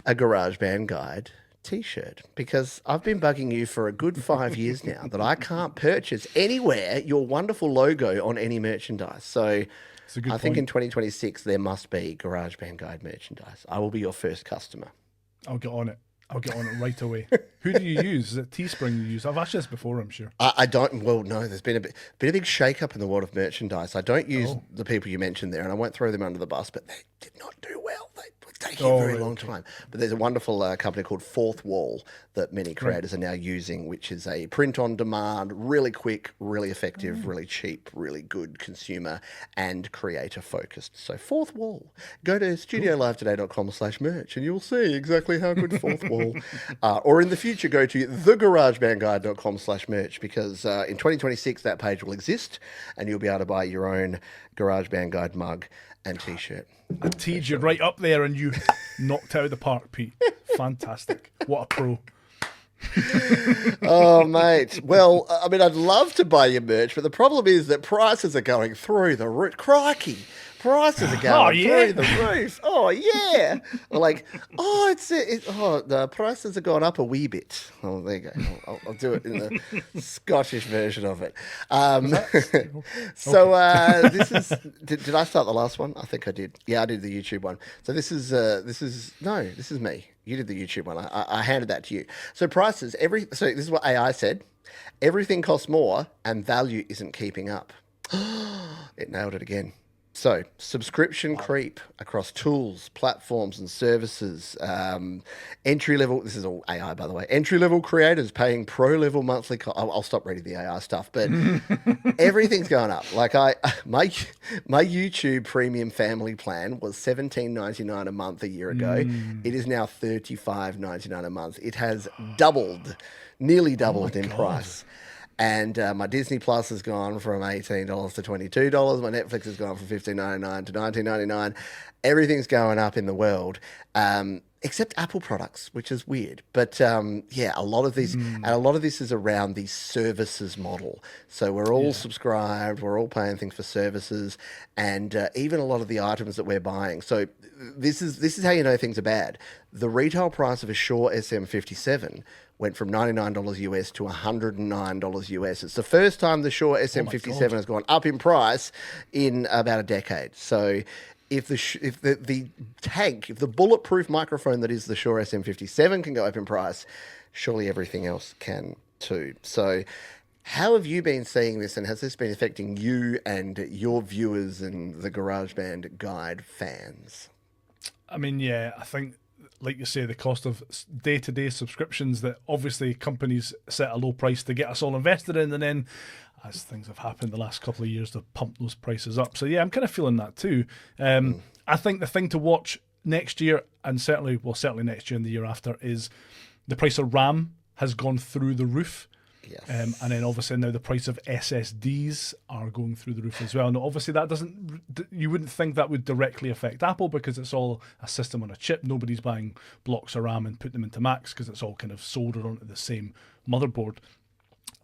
a GarageBand Guide t-shirt, because I've been bugging you for a good 5 years now that I can't purchase anywhere your wonderful logo on any merchandise. So I think in 2026 there must be GarageBand Guide merchandise. I will be your first customer. I'll get on it. I'll get on it right away. Who do you use? Is it Teespring you use? I've asked this before, I'm sure. I don't. Well, no. There's been a big shake-up in the world of merchandise. I don't use the people you mentioned there, and I won't throw them under the bus, but they did not do well. They were taking a very long time. But there's a wonderful company called Fourth Wall that many creators are now using, which is a print-on-demand, really quick, really effective, really cheap, really good consumer and creator-focused. So Fourth Wall. Go to studiolivetoday.com/merch, and you'll see exactly how good Fourth Wall. Or in the future, go to thegaragebandguide.com/merch, because in 2026 that page will exist, and you'll be able to buy your own GarageBand Guide mug and t-shirt. I teed you right up there, and you knocked out of the park, Pete. Fantastic. What a pro. Oh, mate. Well, I mean, I'd love to buy your merch, but the problem is that prices are going through the roof. Crikey. Prices are going through the roof. Oh, yeah. Like, the prices have gone up a wee bit. Oh, there you go. I'll do it in the Scottish version of it. So this is, did I start the last one? I think I did. Yeah, I did the YouTube one. So this is me. You did the YouTube one. I handed that to you. So prices, so this is what AI said. Everything costs more and value isn't keeping up. It nailed it again. So, subscription creep across tools, platforms, and services. Entry-level, this is all AI, by the way. Entry-level creators paying pro-level monthly I'll stop reading the AI stuff, but everything's going up. Like, my YouTube premium family plan was $17.99 a month a year ago. It is now $35.99 a month. It has doubled, nearly doubled in price. And my Disney Plus has gone from $18 to $22. My Netflix has gone from $15.99 to $19.99. Everything's going up in the world, except Apple products, which is weird. But yeah, a lot of these, and a lot of this is around the services model. So we're all subscribed, we're all paying things for services, and even a lot of the items that we're buying. So this is how you know things are bad. The retail price of a Shure SM57 went from $99 US to $109 US. It's the first time the Shure SM57 has gone up in price in about a decade. So if the bulletproof microphone that is the Shure SM57 can go up in price, surely everything else can too. So how have you been seeing this, and has this been affecting you and your viewers and the GarageBand Guide fans? I mean, yeah, I think, like you say, the cost of day-to-day subscriptions that obviously companies set a low price to get us all invested in, and then as things have happened the last couple of years, they've pumped those prices up. So yeah, I'm kind of feeling that too. I think the thing to watch next year, and certainly next year and the year after, is the price of RAM has gone through the roof. Yes. And then obviously now the price of SSDs are going through the roof as well. Now obviously that you wouldn't think that would directly affect Apple, because it's all a system on a chip. Nobody's buying blocks of RAM and putting them into Macs, because it's all kind of soldered onto the same motherboard.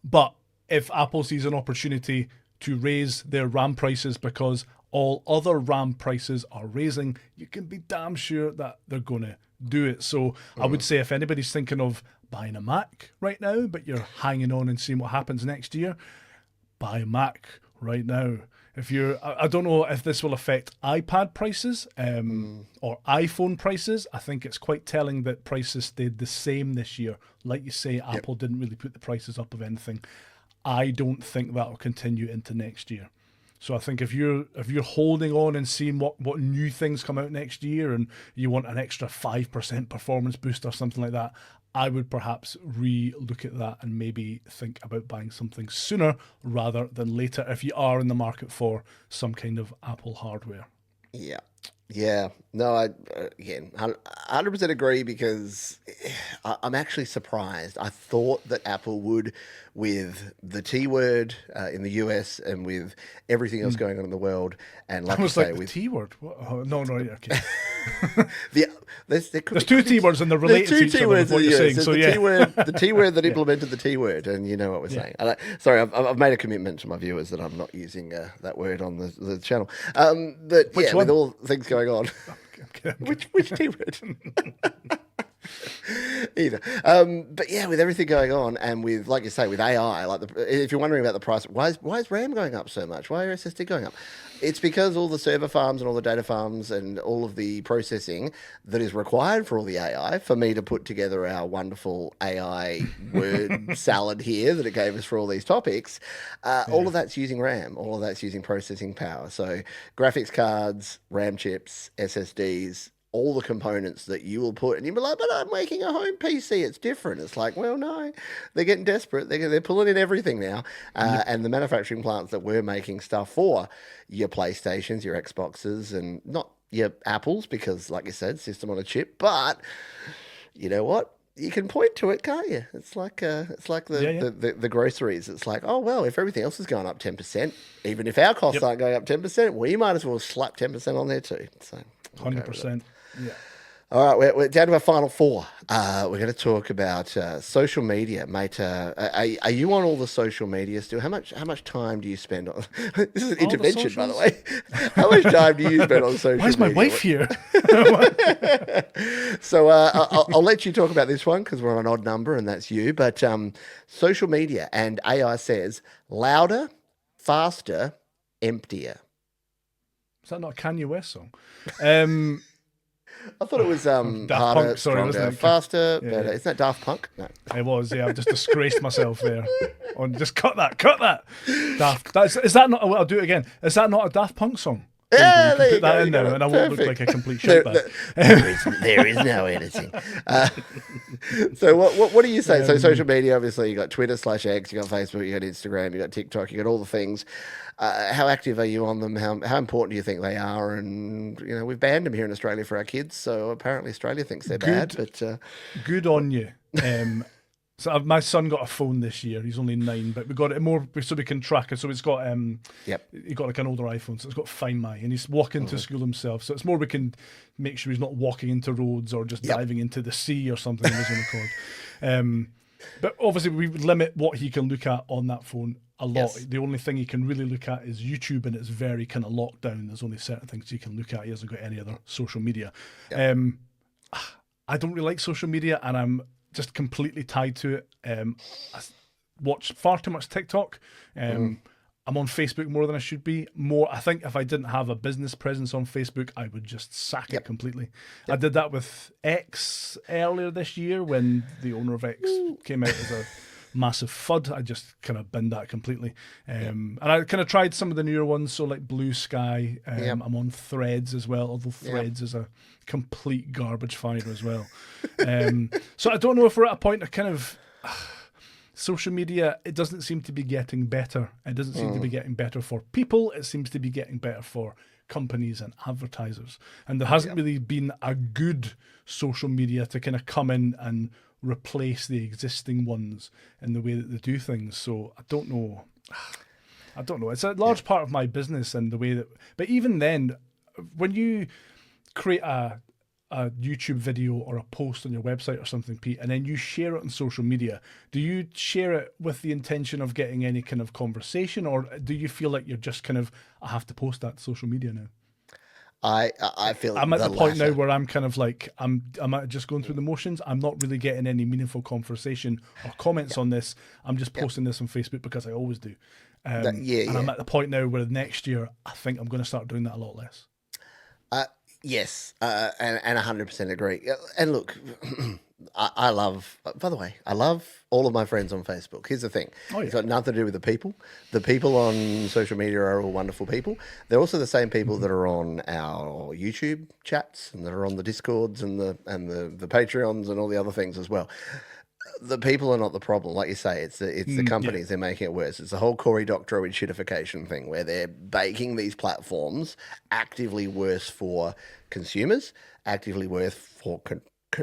But if Apple sees an opportunity to raise their RAM prices because all other RAM prices are raising, you can be damn sure that they're going to do it. So I would say if anybody's thinking of buying a Mac right now, but you're hanging on and seeing what happens next year, buy a Mac right now. I don't know if this will affect iPad prices or iPhone prices. I think it's quite telling that prices stayed the same this year. Like you say, Apple didn't really put the prices up of anything. I don't think that will continue into next year. So I think if you're holding on and seeing what new things come out next year, and you want an extra 5% performance boost or something like that, I would perhaps re-look at that and maybe think about buying something sooner rather than later if you are in the market for some kind of Apple hardware. Yeah. Yeah, no, again, 100% agree, because I'm actually surprised. I thought that Apple would, with the T word in the US and with everything else going on in the world, and like I you was say, like, the with T word? Oh, no, okay. there's two T words and they're related to each other, what you're saying. So, the T word that implemented the T word, and you know what we're saying. Sorry, I've made a commitment to my viewers that I'm not using that word on the channel. But Which one? with all things going on. Which T word? Either. But yeah, with everything going on, and with, like you say, with AI, like if you're wondering about the price, why is RAM going up so much? Why are SSD going up? It's because all the server farms and all the data farms and all of the processing that is required for all the AI, for me to put together our wonderful AI word salad here that it gave us for all these topics, all of that's using RAM, all of that's using processing power. So graphics cards, RAM chips, SSDs, all the components that you will put, and you'll be like, but I'm making a home PC, it's different. It's like, well, no, they're getting desperate. They're pulling in everything now. And the manufacturing plants that we're making stuff for, your PlayStations, your Xboxes, and not your Apples, because like you said, system on a chip, but you know what? You can point to it, can't you? It's like the groceries. It's like, oh, well, if everything else is going up 10%, even if our costs aren't going up 10%, we might as well slap 10% on there too. So 100%. Yeah. All right, we're down to our final four. We're going to talk about social media, mate. Are you on all the social media still? How much time do you spend on? This is an intervention, by the way. How much time do you spend on social media? Why is my wife here? So I'll let you talk about this one, because we're on an odd number, and that's you. But social media, and AI says louder, faster, emptier. Is that not a Kanye West song? I thought it was Daft harder, Punk, sorry, stronger, wasn't it? faster, better. Isn't that Daft Punk? No. It was, yeah. I've just disgraced myself there. Just cut that. Daft. Is that not? I'll do it again. Is that not a Daft Punk song? Yeah, you can put that in there, and I won't look like a complete shitbag. There is no editing. So what do you say? So social media, obviously, you got Twitter/X, you got Facebook, you got Instagram, you got TikTok, you got all the things. How active are you on them? How important do you think they are? And you know, we've banned them here in Australia for our kids, so apparently Australia thinks they're bad. But good on you. So my son got a phone this year. He's only 9, but we got it more so we can track it. So it's got he got like an older iPhone, so it's got Find My, and he's walking to school himself. So it's more we can make sure he's not walking into roads or just diving into the sea or something. It was only called. But obviously we limit what he can look at on that phone a lot. Yes. The only thing he can really look at is YouTube, and it's very kind of locked down. There's only certain things he can look at. He hasn't got any other social media. Yep. I don't really like social media, and I'm just completely tied to it. I watch far too much TikTok. I'm on Facebook more than I should be. I think if I didn't have a business presence on Facebook, I would just sack it completely. I did that with X earlier this year when the owner of X came out as a massive FUD. I just kind of binned that completely. And I kind of tried some of the newer ones, so like Blue Sky. I'm on Threads as well, although Threads is a complete garbage fire as well. So I don't know if we're at a point of kind of social media. It doesn't seem to be getting better. It doesn't seem to be getting better for people. It seems to be getting better for companies and advertisers. And there hasn't really been a good social media to kind of come in and replace the existing ones in the way that they do things. So I don't know. It's a large part of my business and the way that, but even then, when you create a YouTube video or a post on your website or something, Pete, and then you share it on social media, do you share it with the intention of getting any kind of conversation, or do you feel like you're just kind of, I have to post that to social media now? I feel I'm at the point now latter. where I'm kind of like I'm just going through the motions. I'm not really getting any meaningful conversation or comments on this. I'm just posting this on Facebook because I always do. And I'm at the point now where next year I think I'm going to start doing that a lot less. Yes, and 100% agree. And look, I love, by the way, I love all of my friends on Facebook. Here's the thing. It's got nothing to do with the people. The people on social media are all wonderful people. They're also the same people that are on our YouTube chats and that are on the Discords and the Patreons and all the other things as well. The people are not the problem. Like you say, it's the companies. They're making it worse. It's the whole Cory Doctorow shitification thing where they're making these platforms actively worse for consumers, actively worse for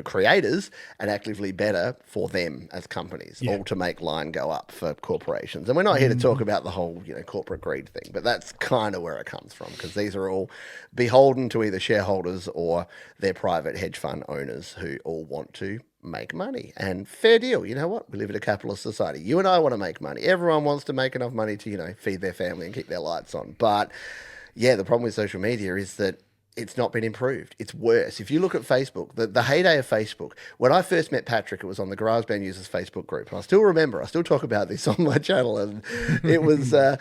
creators, and actively better for them as companies, all to make line go up for corporations. And we're not here to talk about the whole corporate greed thing, but that's kind of where it comes from, because these are all beholden to either shareholders or their private hedge fund owners who all want to make money. And fair deal. You know what? We live in a capitalist society. You and I want to make money. Everyone wants to make enough money to, feed their family and keep their lights on. But yeah, the problem with social media is that it's not been improved. It's worse. If you look at Facebook, the heyday of Facebook, when I first met Patrick, it was on the GarageBand Users Facebook group. And I still remember, I still talk about this on my channel. And it was, I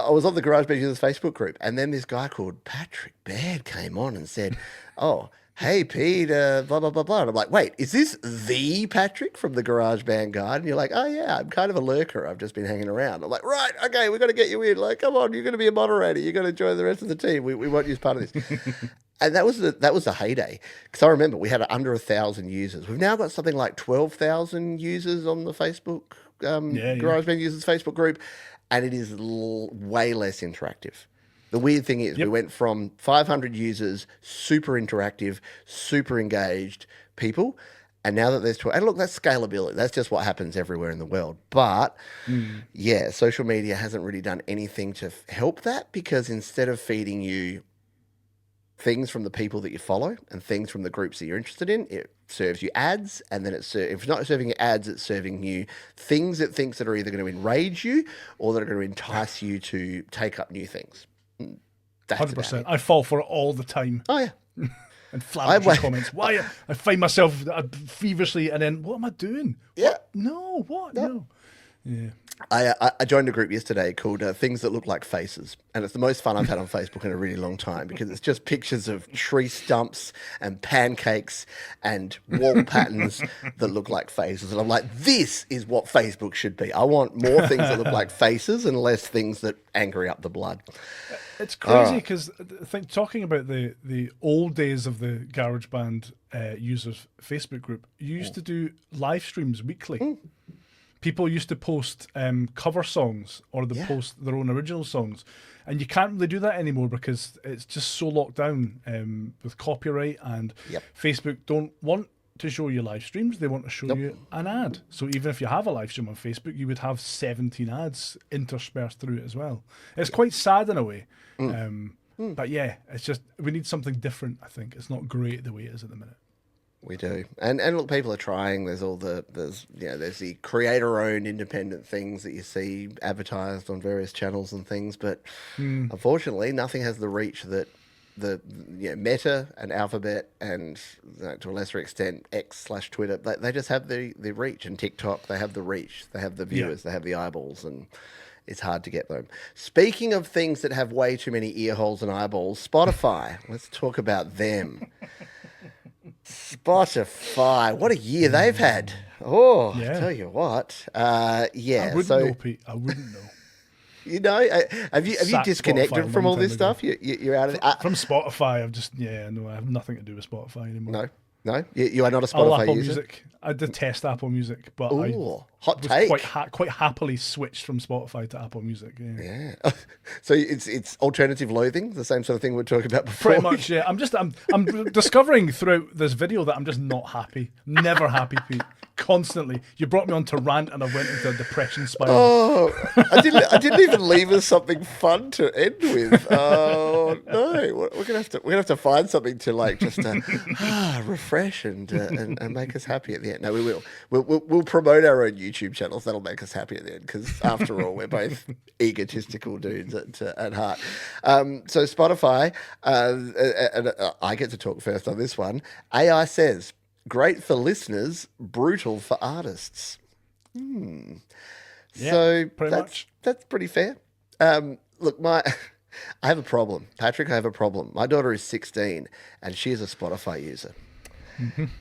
was on the GarageBand Users Facebook group. And then this guy called Patrick Baird came on and said, oh, hey, Pete, blah, blah, blah, blah. And I'm like, wait, is this the Patrick from the GarageBand Guide? And you're like, oh, yeah, I'm kind of a lurker. I've just been hanging around. I'm like, right, okay, we've got to get you in. Like, come on, you're going to be a moderator. You're going to join the rest of the team. We want you as part of this. And that was the heyday. Because I remember we had under 1,000 users. We've now got something like 12,000 users on the Facebook, GarageBand Users Facebook group. And it is way less interactive. The weird thing is we went from 500 users, super interactive, super engaged people, and now that there's 12, and look, that's scalability. That's just what happens everywhere in the world. But social media hasn't really done anything to help that, because instead of feeding you things from the people that you follow and things from the groups that you're interested in, it serves you ads, and then if it's not serving you ads, it's serving you things it thinks that are either going to enrage you or that are going to entice you to take up new things. 100%. I fall for it all the time. Oh, yeah. And flowery comments. Why? I find myself feverishly, and then, what am I doing? Yeah. What? No, what? No. Yeah. I joined a group yesterday called Things That Look Like Faces. And it's the most fun I've had on Facebook in a really long time, because it's just pictures of tree stumps and pancakes and wall patterns that look like faces. And I'm like, this is what Facebook should be. I want more things that look like faces and less things that angry up the blood. It's crazy because I think talking about the old days of the GarageBand users Facebook group, you used to do live streams weekly. People used to post cover songs, or they post their own original songs. And you can't really do that anymore because it's just so locked down with copyright, and Facebook don't want to show you live streams. They want to show you an ad. So even if you have a live stream on Facebook, you would have 17 ads interspersed through it as well. It's quite sad in a way. But yeah, it's just, we need something different, I think. It's not great the way it is at the minute. We do, and look, people are trying. There's the creator-owned independent things that you see advertised on various channels and things, but unfortunately, nothing has the reach that the Meta and Alphabet and to a lesser extent X/Twitter. They just have the reach, and TikTok, they have the reach, they have the viewers, they have the eyeballs, and it's hard to get them. Speaking of things that have way too many ear holes and eyeballs, Spotify. Let's talk about them. Spotify, what a year they've had. Oh, I tell you what. I wouldn't know, Pete. I wouldn't know. You know, have you disconnected Spotify from all this stuff? You're out of it. From Spotify, I've just I have nothing to do with Spotify anymore. No, you are not a I love Spotify Apple user. Music. I detest Apple Music, but hot take. Quite happily switched from Spotify to Apple Music. Yeah. So it's alternative loathing, the same sort of thing we were talking about before. Pretty much, yeah. I'm discovering throughout this video that I'm just not happy. Never happy, Pete. constantly. You brought me on to rant, and I went into a depression spiral. Oh, I didn't even leave us something fun to end with. Oh no, we're gonna have to find something to like just refresh and make us happy at the end. No, we will. We'll promote our own YouTube channels. That'll make us happy at the end because after all, we're both egotistical dudes at heart. So Spotify, and I get to talk first on this one. AI says, great for listeners, brutal for artists. Yeah, So pretty much. that's pretty fair. Look, I have a problem. Patrick, I have a problem. My daughter is 16 and she is a Spotify user.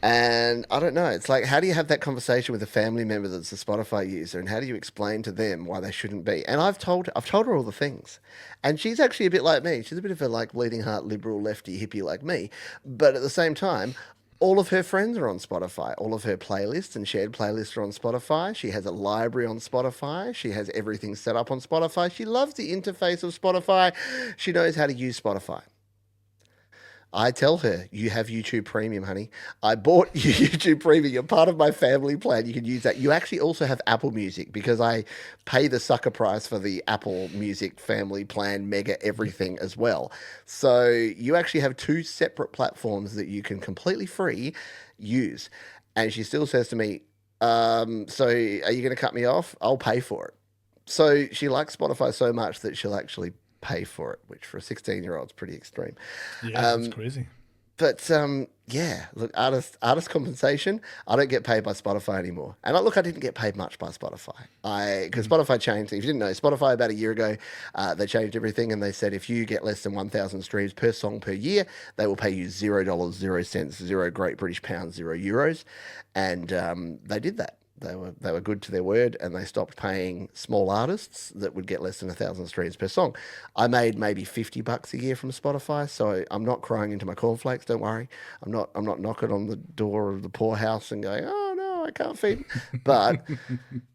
And I don't know. It's like, how do you have that conversation with a family member that's a Spotify user, and how do you explain to them why they shouldn't be? And I've told her all the things, and she's actually a bit like me. She's a bit of a like bleeding heart liberal lefty hippie like me, but at the same time, all of her friends are on Spotify. All of her playlists and shared playlists are on Spotify. She has a library on Spotify. She has everything set up on Spotify. She loves the interface of Spotify. She knows how to use Spotify. I tell her, you have YouTube Premium, honey. I bought you YouTube Premium. You're part of my family plan. You can use that. You actually also have Apple Music because I pay the sucker price for the Apple Music family plan, mega everything as well. So you actually have two separate platforms that you can completely free use. And she still says to me, so are you going to cut me off? I'll pay for it. So she likes Spotify so much that she'll actually pay for it, which for a 16-year-old is pretty extreme. Yeah, that's crazy. But yeah, look, artist compensation. I don't get paid by Spotify anymore, and I didn't get paid much by Spotify. Because Spotify changed. If you didn't know, Spotify about a year ago, they changed everything, and they said if you get less than 1,000 streams per song per year, they will pay you $0, 0 cents, 0 Great British pounds, 0 euros, and they did that. They were good to their word, and they stopped paying small artists that would get less than 1,000 streams per song. I made maybe $50 a year from Spotify, so I'm not crying into my cornflakes. Don't worry, I'm not knocking on the door of the poorhouse and going, oh no, I can't feed. But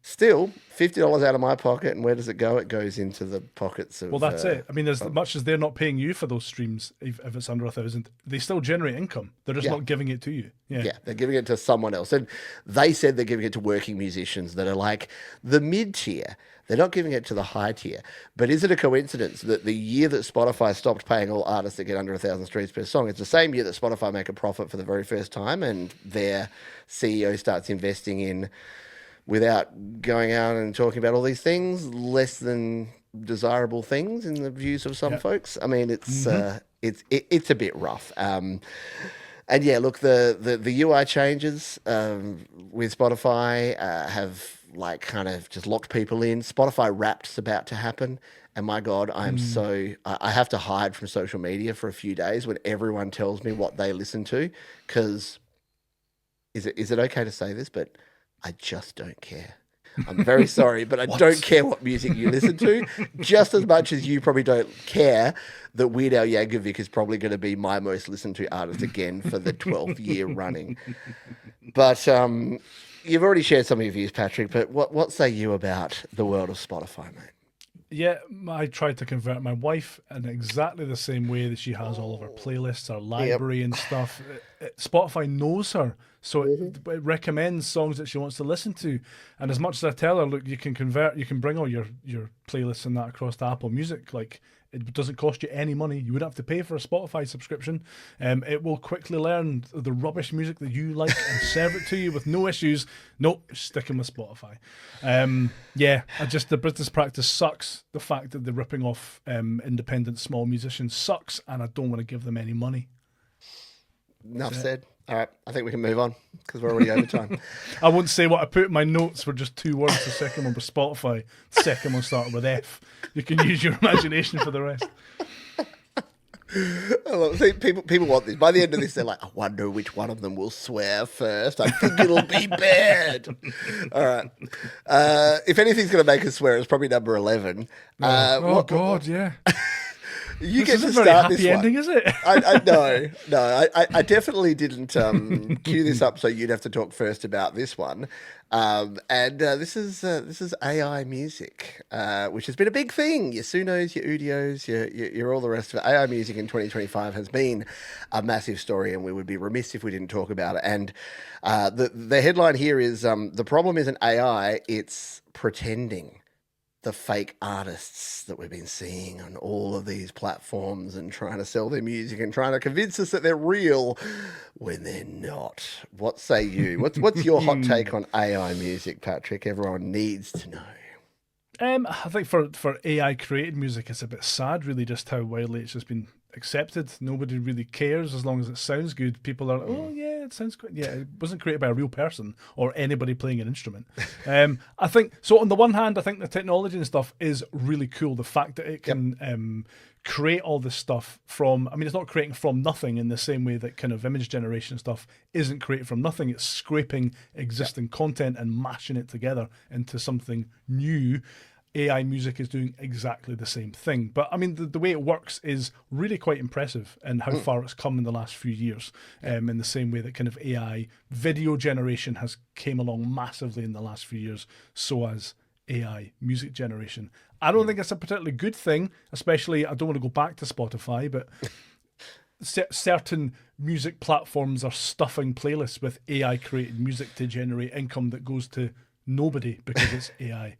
still, $50 out of my pocket, and where does it go? It goes into the pockets of. Well, that's it. I mean, as much as they're not paying you for those streams, if it's under 1,000, they still generate income. They're just not giving it to you. Yeah, they're giving it to someone else. And they said they're giving it to working musicians that are like the mid-tier. They're not giving it to the high tier. But is it a coincidence that the year that Spotify stopped paying all artists that get under 1,000 streams per song, it's the same year that Spotify make a profit for the very first time and their CEO starts investing in, without going out and talking about all these things, less than desirable things in the views of some folks? I mean, it's a bit rough. And yeah, look, the UI changes with Spotify have like kind of just locked people in. Spotify Wrapped's about to happen, and my God, I have to hide from social media for a few days when everyone tells me what they listen to, because is it okay to say this? But I just don't care. I'm very sorry, but I don't care what music you listen to, just as much as you probably don't care that Weird Al Yankovic is probably going to be my most listened to artist again for the 12th year running. But you've already shared some of your views, Patrick, but what say you about the world of Spotify, mate? Yeah, I tried to convert my wife in exactly the same way that she has all of her playlists, her library and stuff. Spotify knows her, so it recommends songs that she wants to listen to. And as much as I tell her, look, you can bring all your playlists and that across to Apple Music. Like, it doesn't cost you any money. You wouldn't have to pay for a Spotify subscription. It will quickly learn the rubbish music that you like and serve it to you with no issues. Nope, sticking with Spotify. The business practice sucks. The fact that they're ripping off independent small musicians sucks, and I don't want to give them any money. Enough said. All right, I think we can move on because we're already over time. I won't say what I put in my notes were just 2 words. The second one was Spotify. The second one started with F. You can use your imagination for the rest. See, people want this. By the end of this, they're like, I wonder which one of them will swear first. I think it'll be bad. All right. If anything's going to make us swear, it's probably number 11. God, yeah. You This get to isn't very start this happy one. ending, is it? I definitely didn't queue this up, so you'd have to talk first about this one. This is AI music, which has been a big thing. Your Sunos, your Udios, your all the rest of it. AI music in 2025 has been a massive story, and we would be remiss if we didn't talk about it. And the headline here is the problem isn't AI; it's pretending. The fake artists that we've been seeing on all of these platforms and trying to sell their music and trying to convince us that they're real when they're not. What say you? What's your hot take on AI music, Patrick? Everyone needs to know. I think for AI created music, it's a bit sad, really, just how widely it's just been accepted. Nobody really cares as long as it sounds good. People are like, oh yeah, it sounds good. Yeah, it wasn't created by a real person or anybody playing an instrument. I think so. On the one hand, I think the technology and stuff is really cool. The fact that it can create all this stuff from, I mean, it's not creating from nothing in the same way that kind of image generation stuff isn't created from nothing. It's scraping existing content and mashing it together into something new. AI music is doing exactly the same thing. But I mean, the way it works is really quite impressive and how far it's come in the last few years. In the same way that kind of AI video generation has came along massively in the last few years, so has AI music generation. I don't think it's a particularly good thing, especially, I don't want to go back to Spotify, but certain music platforms are stuffing playlists with AI created music to generate income that goes to nobody because it's AI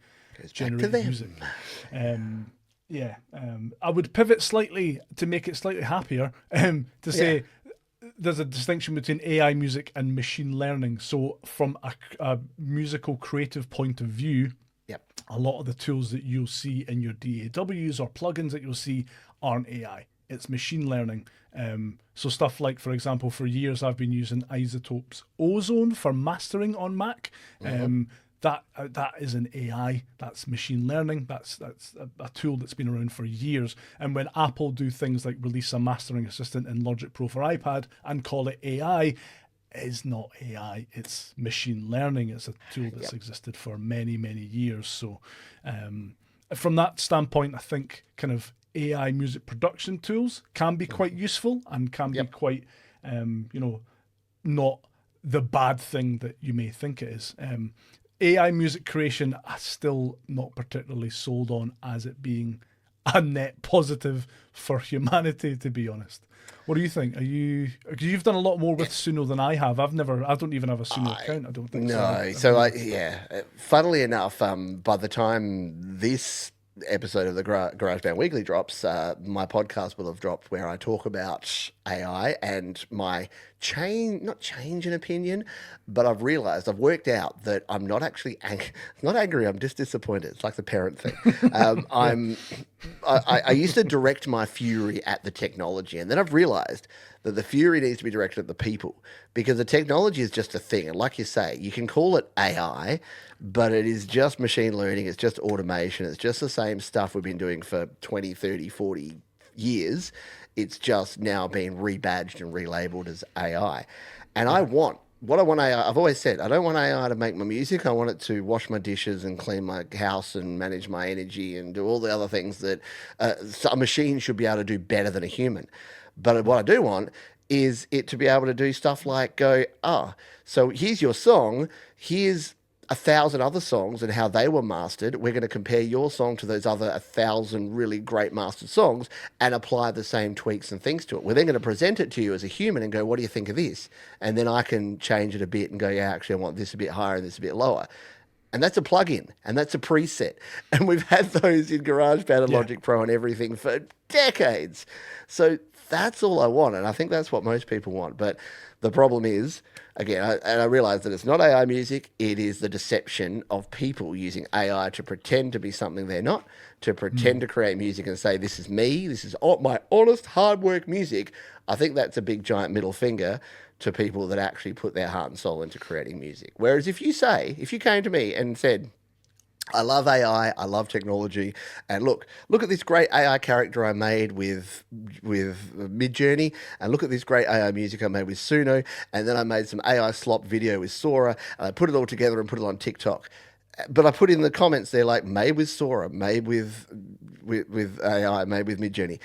generated music. I would pivot slightly to make it slightly happier to say there's a distinction between AI music and machine learning. So from a musical creative point of view, a lot of the tools that you'll see in your DAWs or plugins that you'll see aren't AI. It's machine learning. So stuff like, for example, for years I've been using Isotope's Ozone for mastering on Mac. That is an AI. That's machine learning. That's a tool that's been around for years. And when Apple do things like release a mastering assistant in Logic Pro for iPad and call it AI, it's not AI. It's machine learning. It's a tool that's existed for many, many years. So from that standpoint, I think kind of AI music production tools can be quite useful and can be quite, not the bad thing that you may think it is. AI music creation, I'm still not particularly sold on as it being a net positive for humanity, to be honest. What do you think? Because you've done a lot more with Suno than I have. I don't even have a Suno account. I don't think no. Funnily enough, by the time this episode of the GarageBand Weekly drops, my podcast will have dropped where I talk about AI and my not change in opinion, but I've worked out that I'm not actually not angry, I'm just disappointed. It's like the parent thing. I used to direct my fury at the technology, and then I've realized that the fury needs to be directed at the people, because the technology is just a thing. And like you say, you can call it AI, but it is just machine learning. It's just automation. It's just the same stuff we've been doing for 20, 30, 40 years. It's just now being rebadged and relabeled as AI. And I want AI, I've always said, I don't want AI to make my music. I want it to wash my dishes and clean my house and manage my energy and do all the other things that a machine should be able to do better than a human. But what I do want is it to be able to do stuff like so here's your song, here's 1,000 other songs and how they were mastered. We're going to compare your song to those other 1,000 really great mastered songs and apply the same tweaks and things to it. We're then going to present it to you as a human and go, what do you think of this? And then I can change it a bit and go, yeah, actually I want this a bit higher and this a bit lower. And that's a plugin and that's a preset. And we've had those in GarageBand and Logic Pro and everything for decades. So that's all I want. And I think that's what most people want. But the problem is, again, I realize that it's not AI music. It is the deception of people using AI to pretend to be something they're not, to pretend to create music and say, this is me, this is my honest, hard work music. I think that's a big, giant middle finger to people that actually put their heart and soul into creating music. Whereas if you came to me and said, I love AI, I love technology, and look at this great AI character I made with Midjourney, and look at this great AI music I made with Suno, and then I made some AI slop video with Sora, and I put it all together and put it on TikTok. But I put in the comments there like, made with Sora, made with AI, made with Midjourney.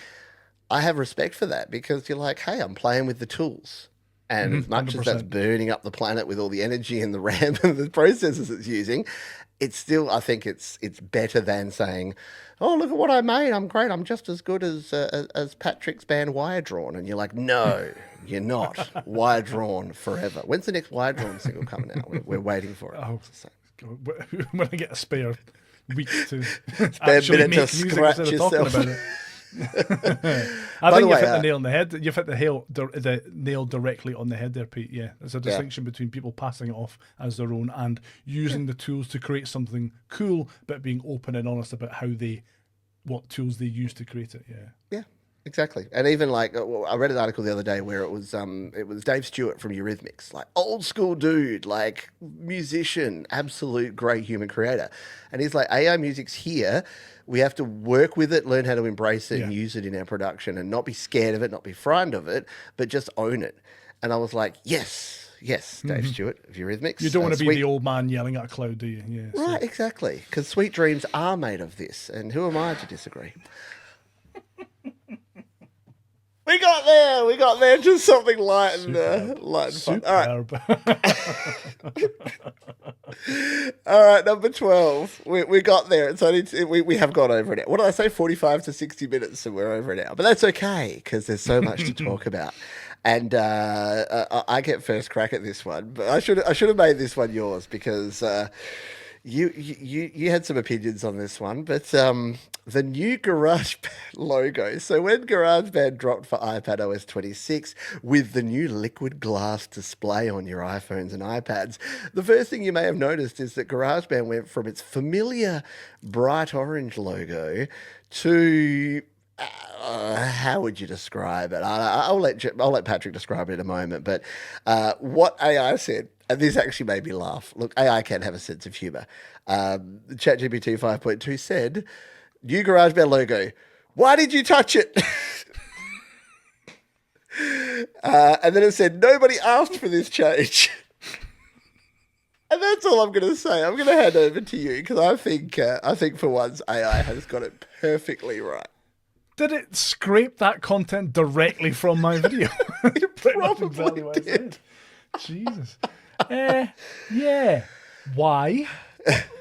I have respect for that because you're like, hey, I'm playing with the tools. And as much as that's 100%. burning up the planet with all the energy and the RAM and the processors it's using, it's still, I think it's better than saying, oh, look at what I made. I'm great. I'm just as good as Patrick's band Wire Drawn. And you're like, no, you're not. Wire Drawn forever. When's the next Wire Drawn single coming out? We're waiting for it. Oh, when I get a spare week to Spare actually minute make to music scratch instead of talking yourself. about it. I By think the way, you've hit the nail on the head. You've hit the nail directly on the head there, Pete. Yeah, there's a distinction between people passing it off as their own and using the tools to create something cool, but being open and honest about what tools they use to create it. Yeah. Yeah, exactly. And even like I read an article the other day where it was Dave Stewart from Eurythmics, like old school dude, like musician, absolute great human creator. And he's like, AI music's here. We have to work with it, learn how to embrace it and use it in our production and not be scared of it, not be frightened of it, but just own it. And I was like, yes, Dave Stewart of Eurythmics. You don't want to be the old man yelling at a cloud, do you? Yeah. Right, exactly. Because sweet dreams are made of this. And who am I to disagree? We got there. Just something light and fun. All right. All right, number 12. We got there. It's only we have gone over it now. What did I say? 45 to 60 minutes, so we're over it now. But that's okay because there's so much to talk about. And I get first crack at this one, but I should have made this one yours because you had some opinions on this one. But the new GarageBand logo. So when GarageBand dropped for iPad OS 26 with the new liquid glass display on your iPhones and iPads, the first thing you may have noticed is that GarageBand went from its familiar bright orange logo to how would you describe it? I'll let Patrick describe it in a moment. But what AI said, and this actually made me laugh. Look, AI can have a sense of humor. ChatGPT 5.2 said, "New GarageBand logo. Why did you touch it?" And then it said, "Nobody asked for this change." And that's all I'm going to say. I'm going to hand over to you because I think for once AI has got it perfectly right. Did it scrape that content directly from my video? It probably did. Jesus. Yeah. Why?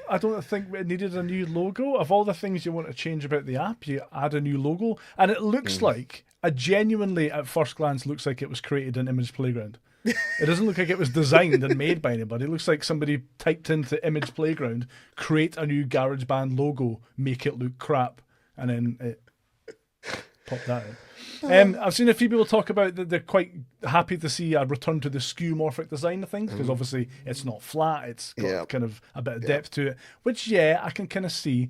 I don't think it needed a new logo. Of all the things you want to change about the app, you add a new logo. And it looks like, genuinely at first glance, looks like it was created in Image Playground. It doesn't look like it was designed and made by anybody. It looks like somebody typed into Image Playground, create a new GarageBand logo, make it look crap, and then it popped that out. I've seen a few people talk about that they're quite happy to see a return to the skeuomorphic design of things because obviously it's not flat, it's got kind of a bit of depth to it, which I can kind of see.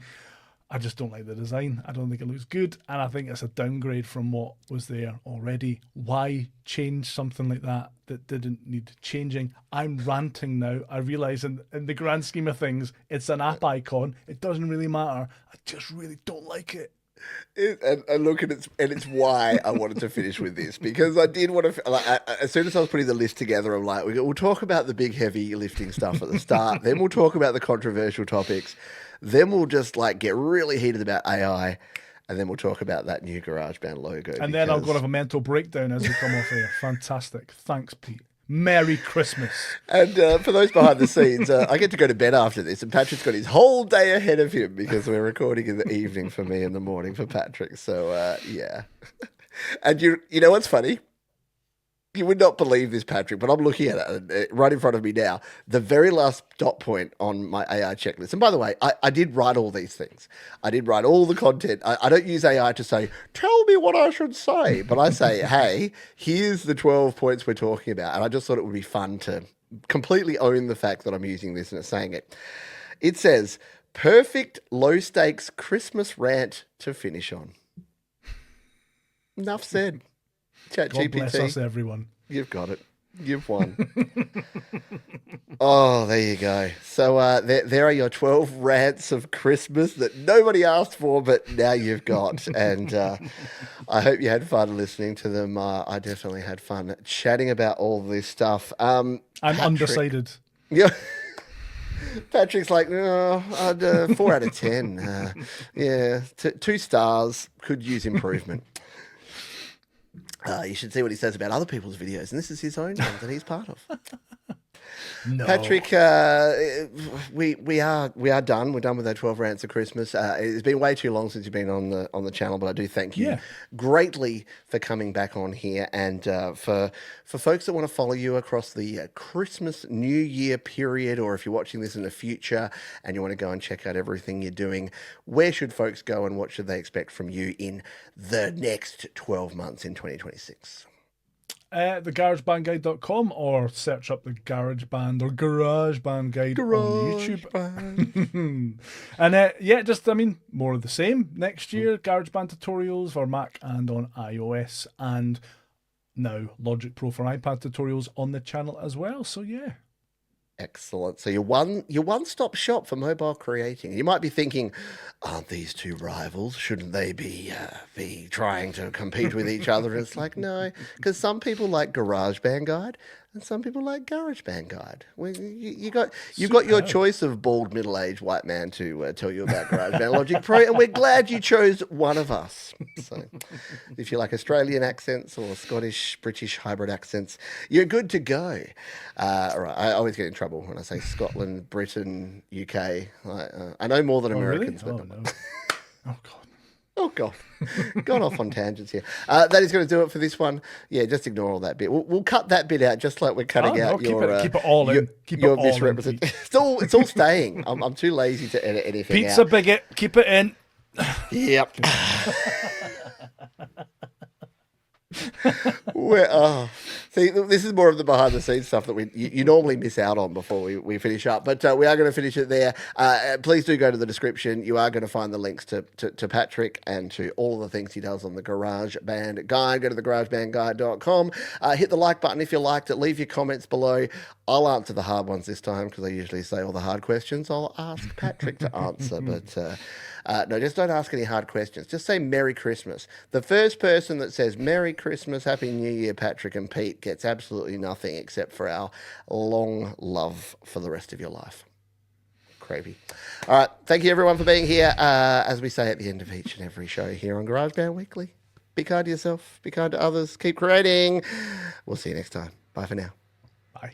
I just don't like the design. I don't think it looks good, and I think it's a downgrade from what was there already. Why change something like that didn't need changing? I'm ranting now. I realise in the grand scheme of things, it's an app icon. It doesn't really matter. I just really don't like it. And look, and it's why I wanted to finish with this because I did want to. As soon as I was putting the list together, I'm like, we'll talk about the big heavy lifting stuff at the start. Then we'll talk about the controversial topics. Then we'll just get really heated about AI, and then we'll talk about that new GarageBand logo. And then I'll go have a mental breakdown as we come off here. Fantastic. Thanks, Pete. Merry Christmas. And for those behind the scenes, I get to go to bed after this, and Patrick's got his whole day ahead of him because we're recording in the evening for me in the morning for Patrick. So, yeah. And you know what's funny? You would not believe this, Patrick, but I'm looking at it right in front of me now. The very last dot point on my AI checklist. And by the way, I did write all these things. I did write all the content. I don't use AI to say, tell me what I should say. But I say, hey, here's the 12 points we're talking about. And I just thought it would be fun to completely own the fact that I'm using this and it's saying it. It says, perfect low-stakes Christmas rant to finish on. Enough said. ChatGPT. God bless us, everyone. You've got it. You've won. Oh, there you go. So there are your 12 rants of Christmas that nobody asked for, but now you've got. And I hope you had fun listening to them. I definitely had fun chatting about all this stuff. I'm undecided. Yeah. Patrick's like, no, I'd 4 out of 10. Yeah, 2 stars. Could use improvement. You should see what he says about other people's videos, and this is his own one that he's part of. No. Patrick, we are done. We're done with our 12 rants of Christmas. It's been way too long since you've been on the channel, but I do thank you greatly for coming back on here, and for folks that want to follow you across the Christmas New Year period, or if you're watching this in the future and you want to go and check out everything you're doing, where should folks go and what should they expect from you in the next 12 months in 2026? TheGarageBandGuide.com, or search up the GarageBand or GarageBand Guide on YouTube. And more of the same next year. GarageBand tutorials for Mac and on iOS, and now Logic Pro for iPad tutorials on the channel as well. So yeah. Excellent. So your one-stop shop for mobile creating. You might be thinking, aren't these two rivals? Shouldn't they be trying to compete with each other? And it's like, no, because some people like GarageBand Guide and some people like GarageBand Guide. Well, you've got your choice of bald middle-aged white man to tell you about GarageBand Logic Pro, and we're glad you chose one of us. So if you like Australian accents or Scottish, British hybrid accents, you're good to go. All right, I always get in trouble when I say Scotland, Britain, UK. I know more than Americans. Really? Oh, no. Oh, God. Oh, God. Gone off on tangents here. That is going to do it for this one. Yeah, just ignore all that bit. We'll cut that bit out, just like we're cutting out your... keep it all in. Keep it all misrepresentation. It's all staying. I'm too lazy to edit anything Pizza out. bigot, keep it in. Yep. See, this is more of the behind the scenes stuff that you normally miss out on before we finish up, but we are going to finish it there. Please do go to the description. You are going to find the links to Patrick and to all of the things he does on the GarageBand Guide. Go to thegaragebandguide.com. Hit the like button if you liked it. Leave your comments below. I'll answer the hard ones this time because I usually say all the hard questions I'll ask Patrick to answer, but no, just don't ask any hard questions. Just say Merry Christmas. The first person that says Merry Christmas, Happy New Year, Patrick and Pete, gets absolutely nothing except for our long love for the rest of your life. Crazy. All right. Thank you, everyone, for being here. As we say at the end of each and every show here on GarageBand Weekly, be kind to yourself, be kind to others, keep creating. We'll see you next time. Bye for now. Bye.